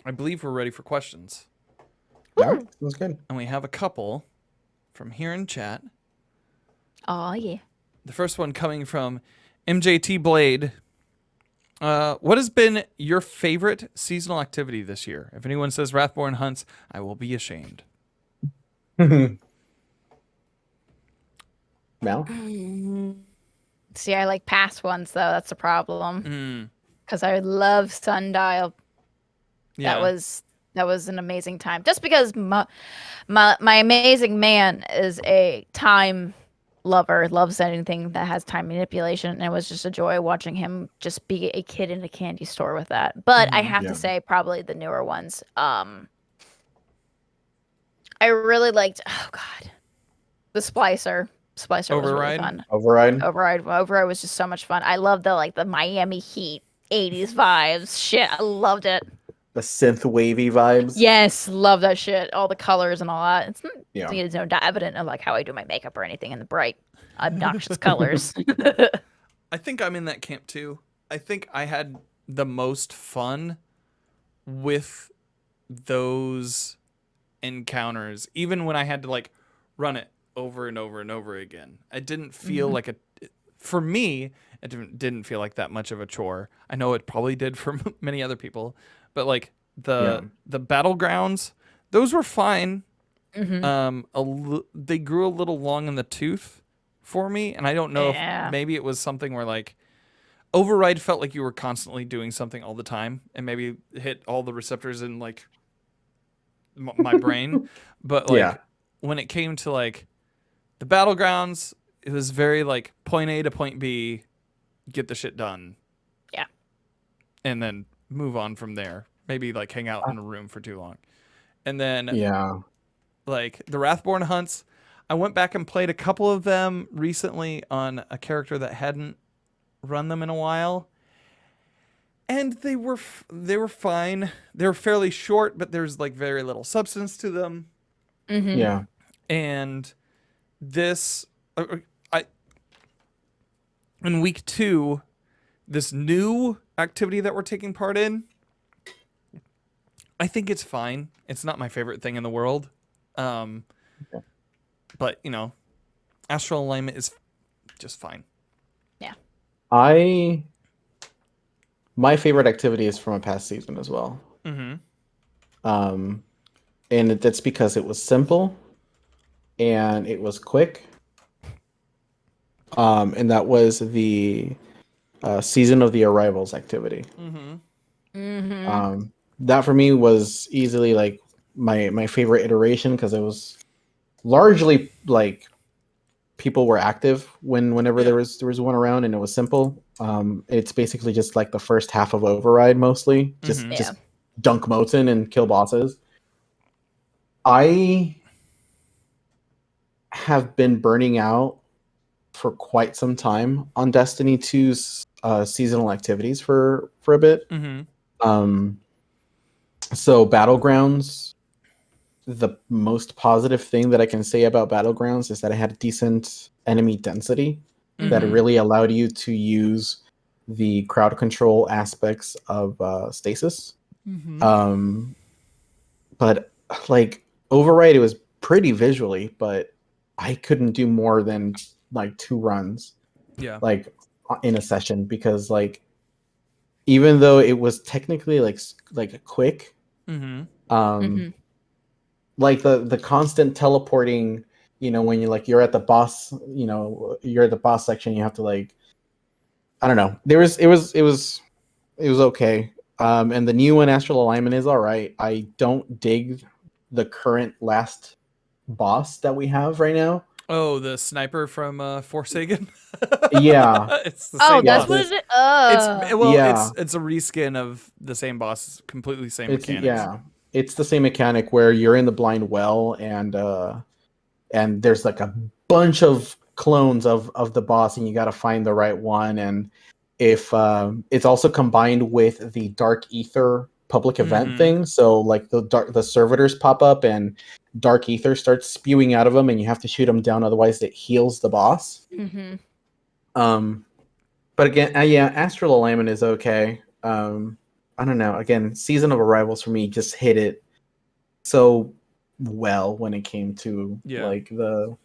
I believe we're ready for questions. Yeah, that's good. And we have a couple from here in chat. Oh, yeah. The first one coming from MJT Blade. What has been your favorite seasonal activity this year? If anyone says Wrathborn hunts, I will be ashamed. Mal? See, I like past ones, though. That's the problem. Because I love Sundial. Yeah. That was an amazing time. Just because my amazing man is a time lover, loves anything that has time manipulation, and it was just a joy watching him just be a kid in a candy store with that. But I have to say, probably the newer ones. I really liked, oh god, the Splicer. Splicer was really fun. Override was just so much fun. I love the Miami Heat 80s vibes. Shit, I loved it. The synth wavy vibes. Yes, love that shit. All the colors and all that. It's no evident of like how I do my makeup or anything in the bright, obnoxious colors. I think I'm in that camp too. I think I had the most fun with those encounters, even when I had to like run it over and over and over again. It didn't feel like for me, it didn't feel like that much of a chore. I know it probably did for many other people, but like the battlegrounds, those were fine. They grew a little long in the tooth for me, and I don't know if maybe it was something where like Override felt like you were constantly doing something all the time, and maybe hit all the receptors in like my brain. But like when it came to like the battlegrounds, it was very like point A to point B, get the shit done. Yeah. And then move on from there. Maybe like hang out in a room for too long. And then like the Wrathborn hunts, I went back and played a couple of them recently on a character that hadn't run them in a while. And they were fine. They were fairly short, but there's like very little substance to them. Yeah. And this in week 2, this new activity that we're taking part in, I think it's fine. It's not my favorite thing in the world. But, you know, astral alignment is just fine. Yeah. I my favorite activity is from a past season as well. Mm-hmm. And that's because it was simple and it was quick. And that was the season of the arrivals activity. Mm-hmm. Mm-hmm. That for me was easily like my favorite iteration because it was largely like people were active whenever Yeah. there was one around, and it was simple. It's basically just like the first half of Override mostly, Mhm. just dunk motes in and kill bosses. I have been burning out for quite some time on Destiny 2's seasonal activities for a bit. Mm-hmm. Um, so Battlegrounds, the most positive thing that I can say about Battlegrounds is that it had a decent enemy density that Mhm. really allowed you to use the crowd control aspects of stasis. Mm-hmm. But like Override, it was pretty visually, but I couldn't do more than like 2 runs Yeah. like in a session because like even though it was technically like quick, Mm-hmm. um, Mm-hmm. like the constant teleporting, when you're at the boss, you're at the boss section, you have to like, I don't know. It was okay. And the new one, Astral Alignment, is all right. I don't dig the current last boss that we have right now. Oh, the sniper from Forsaken. Yeah, It's the Oh, same yeah, that's boss. what it is. yeah. It's a reskin of the same boss, completely same It's mechanics. yeah, it's the same mechanic where you're in the blind well, and there's like a bunch of clones of the boss, and you got to find the right one. And if it's also combined with the Dark Ether public event Mhm. thing, so like the servitors pop up and Dark Ether starts spewing out of them, and you have to shoot them down, otherwise it heals the boss. Mm-hmm. Um, but again, yeah, Astral Alignment is okay. I don't know. Again, Season of Arrivals for me just hit it so well when it came to Yeah. like the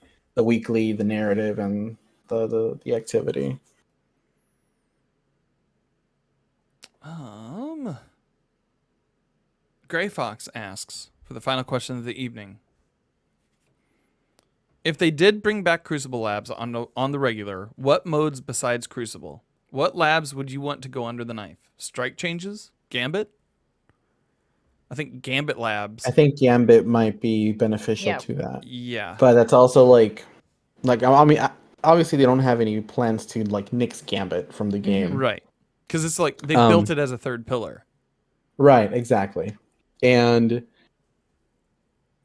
weekly, the narrative, and the activity. Gray Fox asks for the final question of the evening. If they did bring back Crucible Labs on the regular, what modes besides Crucible? What labs would you want to go under the knife? Strike changes? Gambit? I think Gambit I Labs. think Gambit might be beneficial Yeah. to that, Yeah. but that's also like I mean, obviously they don't have any plans to like nix Gambit from the game. Right. Because it's like they've built Um, it as a third pillar. right, exactly, and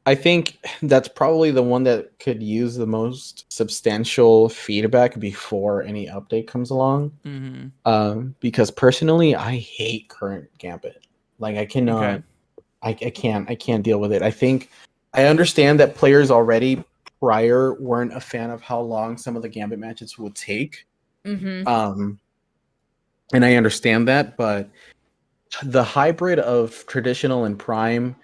I think that's probably the one that could use the most substantial feedback before any update comes along. Mm-hmm. Because personally, I hate current Gambit. Like I Okay. cannot, I can't deal with it. I think I understand that players already prior weren't a fan of how long some of the Gambit matches would take. Mm-hmm. And I understand that, but the hybrid of traditional and prime,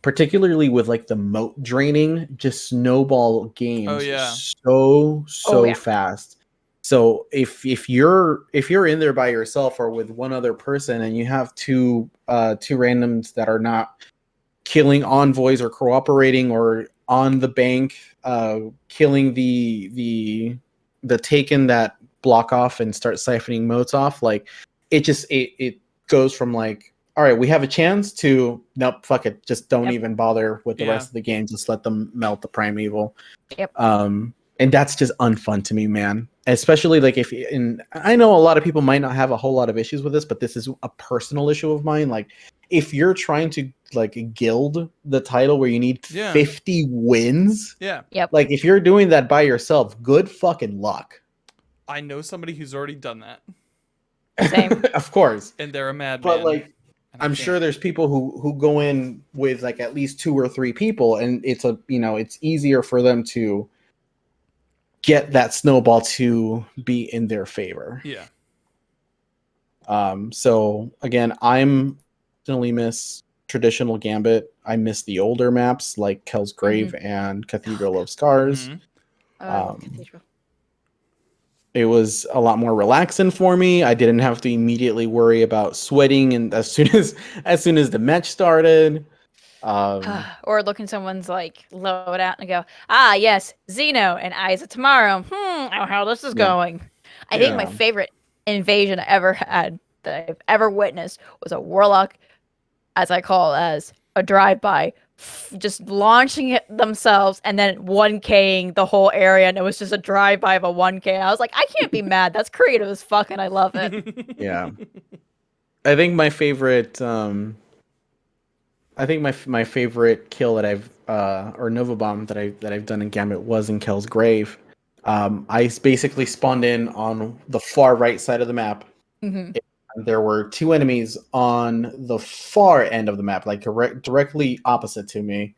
particularly with like the moat draining, just snowball Oh games yeah. Oh so yeah. fast. So if you're in there by yourself or with one other person, and you have two randoms that are not killing envoys or cooperating or on the bank, killing the taken that block off and start siphoning motes off, like it goes from like, all right, we have a chance, to nope, fuck it, just don't Yep. even bother with the Yeah. rest of the game, just let them melt the primeval. Yep. And that's just unfun to me, man. Especially like and I know a lot of people might not have a whole lot of issues with this, but this is a personal issue of mine. Like if you're trying to like guild the title where you need Yeah. 50 wins, Yeah. Yep. like if you're doing that by yourself, good fucking luck. I know somebody who's already done that, Same. Of course. and they're a But madman. like and I I'm sure can't. there's people who go in with like at least 2 or 3 people, and it's easier for them to get that snowball to be in their favor. Yeah. So again, I'm definitely miss traditional Gambit. I miss the older maps like Kell's Grave and Cathedral of Scars. Mm-hmm. Oh, I love Um, Cathedral. It was a lot more relaxing for me. I didn't have to immediately worry about sweating, and as soon as the match started. Or look in someone's like loadout and go, ah, yes, Xeno and Eyes of Tomorrow. How this is Yeah. going. I think my Yeah. favorite invasion I ever had that I've ever witnessed was a warlock, as I call as a drive-by, just launching it themselves and then 1K'ing the whole area, and it was just a drive-by of a 1K. I was like, I can't be mad. That's creative as fuck, and I love it. Yeah. I think my favorite my favorite kill that I've or Nova Bomb that I've done in Gambit was in Kel's Grave. I basically spawned in on the far right side of the map. Mhm. And there were two enemies on the far end of the map, like directly opposite to me.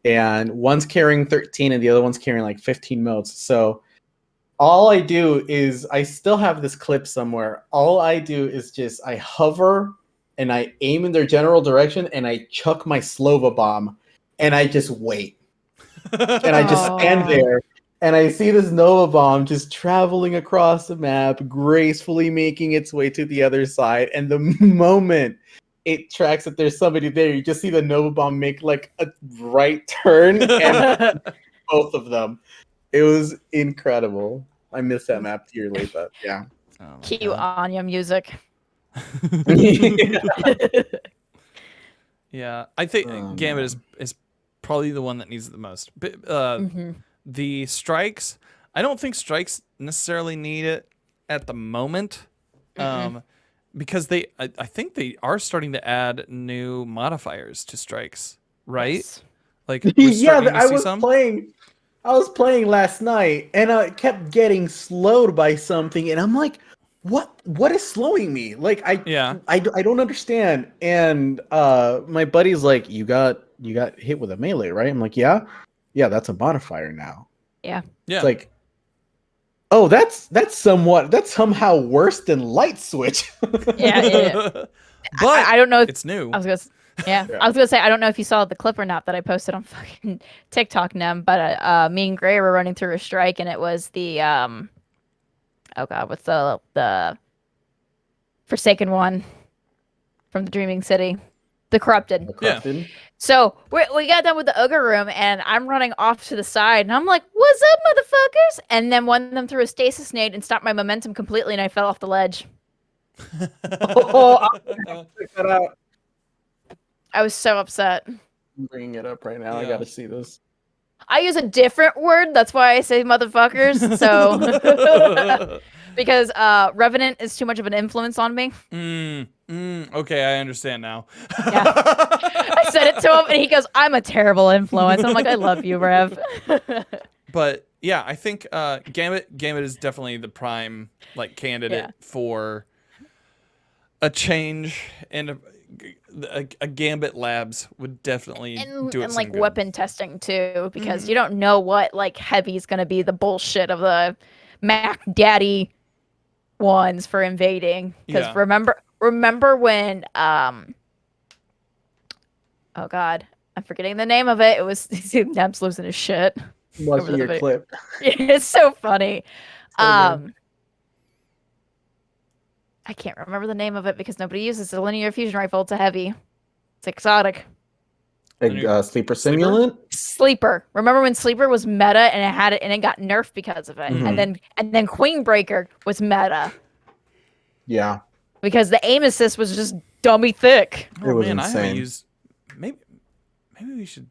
And one's carrying 13 and the other one's carrying like 15 motes. So all I do is I still have this clip somewhere. All I do is just I hover and I aim in their general direction and I chuck my Slova bomb and I just wait. And I just stand Aw. there and I see this Nova bomb just traveling across the map, gracefully making its way to the other side. And the moment it tracks that there's somebody there, you just see the Nova bomb make like a right turn and both of them. It was incredible. I missed that map dearly, but yeah. Oh my Cue God. Anya music. Yeah, I think Oh, Gambit man. is probably the one that needs it the most. But Mhm. the strikes, I don't think strikes necessarily need it at the moment, because I think they are starting to add new modifiers to strikes, right? Yes. Like we're Yeah, starting to I see was some. playing. I was playing last night, and I kept getting slowed by something, and I'm like, What is slowing me? Like, Yeah, I don't understand." And my buddy's like, "You got hit with a melee, right?" I'm like, "Yeah, yeah, that's a modifier now." Yeah. It's yeah. like, "Oh, that's somehow worse than light switch." Yeah. But I don't know if it's new. I was gonna. Yeah, Yeah. I was gonna say I don't know if you saw the clip or not that I posted on fucking TikTok, Nem, but me and Gray were running through a strike, and it was the oh god, what's the Forsaken one from the Dreaming City, the Corrupted. The Yeah. corrupted. So we got done with the ogre room, and I'm running off to the side, and I'm like, "What's up, motherfuckers?" And then one of them threw a stasis nade and stopped my momentum completely, and I fell off the ledge. Oh, I'll check that out. I was so upset. I'm bringing it up right now. I Yeah. gotta see this. I use a different word. That's why I say motherfuckers. So because Revenant is too much of an influence on me. Okay, I understand now. Yeah. I said it to him, and he goes, "I'm a terrible influence." And I'm like, "I love you, Rev." But yeah, I think Gambit is definitely the prime like candidate Yeah. for a change, and a Gambit Labs would definitely do it And some like good. weapon testing too, because you don't know what like heavy is gonna be the bullshit of the Mac Daddy ones for invading. Because Yeah. remember when oh god, I'm forgetting the name of it. It was Neb's losing his shit. I'm Over watching the your video. clip. It's so funny. So good. I can't remember the name of it because nobody uses a linear fusion rifle. It's a heavy. It's exotic. Sleeper Sleeper? simulant. Sleeper. Remember when Sleeper was meta and it had it and it got nerfed because of it, Mhm. and then Queen Breaker was meta Yeah, because the aim assist was just dummy thick. Oh it was man, I haven't insane. used. Maybe we should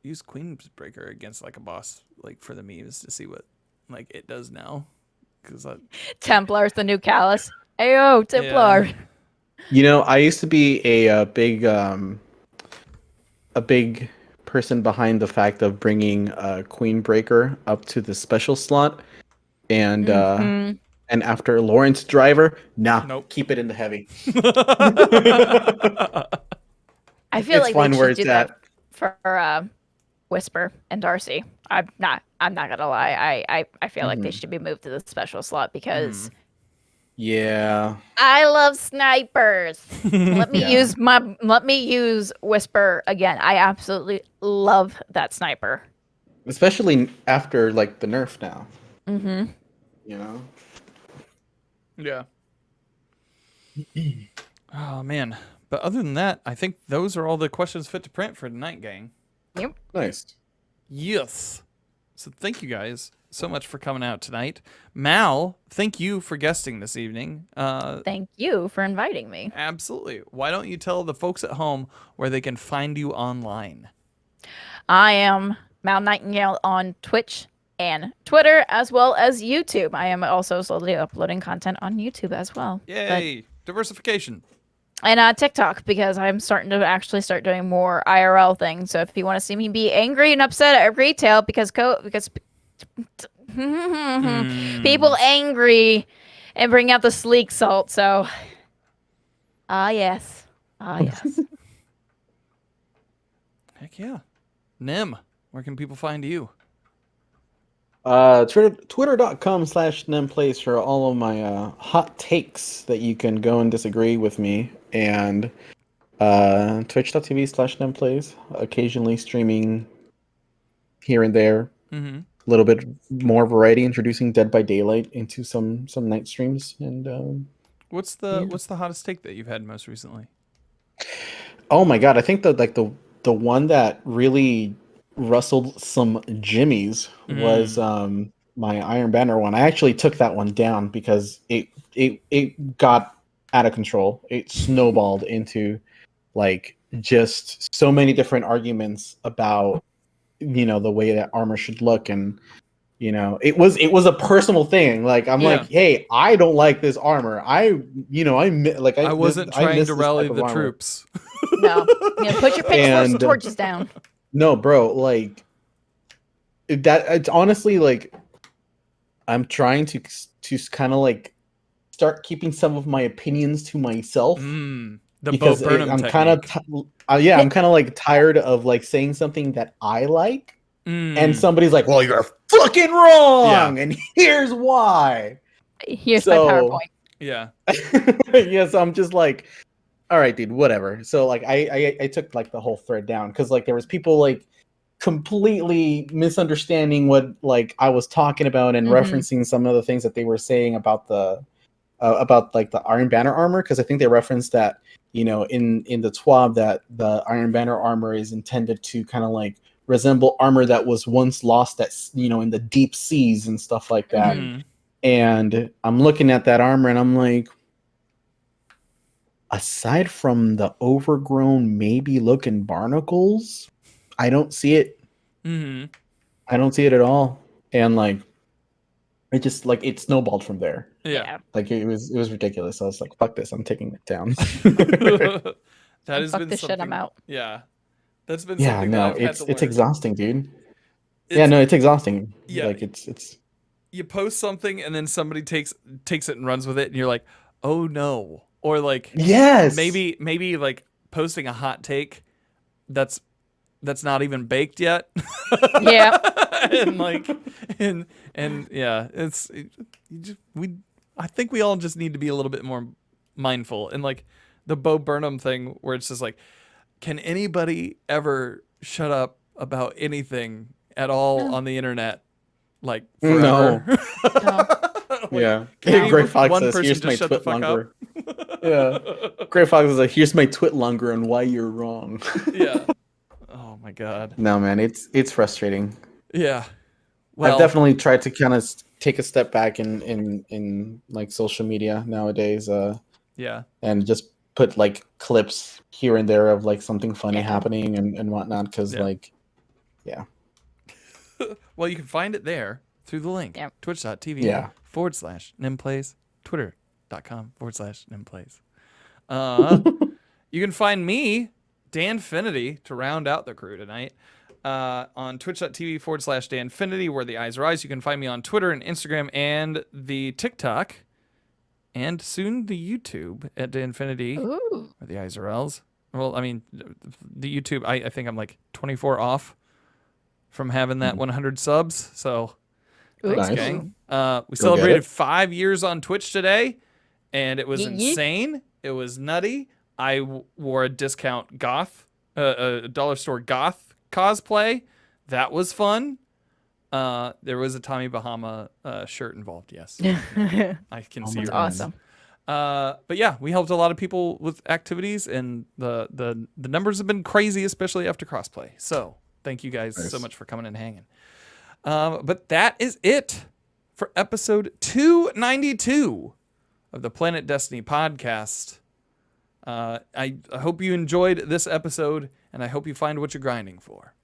use Queen's Breaker against like a boss, like for the memes to see what like it does now. Because Templar's the new Callus. Ayo, Templar. You know, I used to be a big person behind the fact of bringing Queen Breaker up to the special slot, and Mhm. and after Lawrence Driver, nah, Nope. keep it in the heavy. I feel It's like fine they where should do it's that at. for Whisper and Darcy. I'm not gonna lie. I feel like they should be moved to the special slot because Yeah, I love snipers. Let me Yeah. use Whisper again. I absolutely love that sniper. especially after like the nerf now. Mm-hmm. You know. Yeah. Oh, man. But other than that, I think those are all the questions fit to print for tonight, gang. Yep. Nice. Yes. So thank you guys so much for coming out tonight. Mal, thank you for guesting this evening. Thank you for inviting me. Absolutely. Why don't you tell the folks at home where they can find you online? I am MalNightingale on Twitch and Twitter, as well as YouTube. I am also slowly uploading content on YouTube as well. Yay. Diversification. And TikTok, because I'm starting to actually start doing more IRL things. So if you want to see me be angry and upset at retail because people angry and bring out the sleek salt. So, yes. Yes. Heck yeah. Nim, where can people find you? Twitter.com/nemplays for all of my hot takes that you can go and disagree with me, and twitch.tv/nemplays, occasionally streaming here and there. Mm-hmm. A little bit more variety, introducing Dead by Daylight into some night streams. And What's the hottest take that you've had most recently? oh my god, I think the one that really rustled some jimmies was my Iron Banner one. I actually took that one down because it got out of control. It snowballed into like just so many different arguments about the way that armor should look, and it was a personal thing. Like I'm like, hey, I don't like this armor. I wasn't trying to rally the troops. No, put your pitchforks and torches down. No, bro, like that. It's honestly like I'm trying to kind of like start keeping some of my opinions to myself. Because I'm kind of I'm kind of like tired of like saying something that I like, and somebody's like, "Well, you're fucking wrong," and here's why. Here's my PowerPoint. Yeah. Yeah, so I'm just like, all right, dude, whatever. So like I took like the whole thread down because like there was people like completely misunderstanding what like I was talking about and referencing some of the things that they were saying about the like the Iron Banner armor, because I think they referenced that in the TWAB that the Iron Banner armor is intended to kind of like resemble armor that was once lost at in the deep seas and stuff like that. And I'm looking at that armor and I'm like, aside from the overgrown maybe looking barnacles, I don't see it. I don't see it at all. And like it just like it snowballed from there. Yeah. Like it was ridiculous. I was like, fuck this, I'm taking it down. That has fuck been this something. shit, I'm out. Yeah. That's been something no, that I've had to learn. it's exhausting, dude. It's exhausting. Yeah. Like it's you post something and then somebody takes it and runs with it and you're like, "Oh no." Or like maybe like posting a hot take that's not even baked yet. Yeah. And like and yeah, I think we all just need to be a little bit more mindful. And like the Bo Burnham thing where it's just like, can anybody ever shut up about anything at all on the internet? Like forever? No. Like, yeah. Can Grey Fox one says, person "Here's just my shut the twit fuck longer." Yeah. Grey Fox is like, "Here's my twit longer and why you're wrong." Yeah. Oh my god. No, man, it's frustrating. Yeah. Well, I've definitely tried to kind of take a step back in like social media nowadays. Yeah. And just put like clips here and there of like something funny happening and whatnot. Because like, yeah. Well, you can find it there through the link. Twitch.tv /NimPlays, Twitter.com/NimPlays. You can find me, Dan Finity, to round out the crew tonight. On twitch.tv /DanFinity, where the eyes are eyes. You can find me on Twitter and Instagram and the TikTok, and soon the YouTube at DanFinity, where the eyes are L's. Well, I mean, the YouTube, I think I'm like 24 off from having that 100 subs. So thanks, gang. We celebrated 5 years on Twitch today, and it was insane. It was nutty. I wore a discount goth, a dollar store goth cosplay. That was fun. There was a Tommy Bahama shirt involved. Yes, I can Oh see my your God. eyes. Awesome. But yeah, we helped a lot of people with activities, and the numbers have been crazy, especially after crossplay. So thank you guys so Nice. much for coming and hanging. But that is it for episode 292 of the Planet Destiny podcast. I hope you enjoyed this episode, and I hope you find what you're grinding for.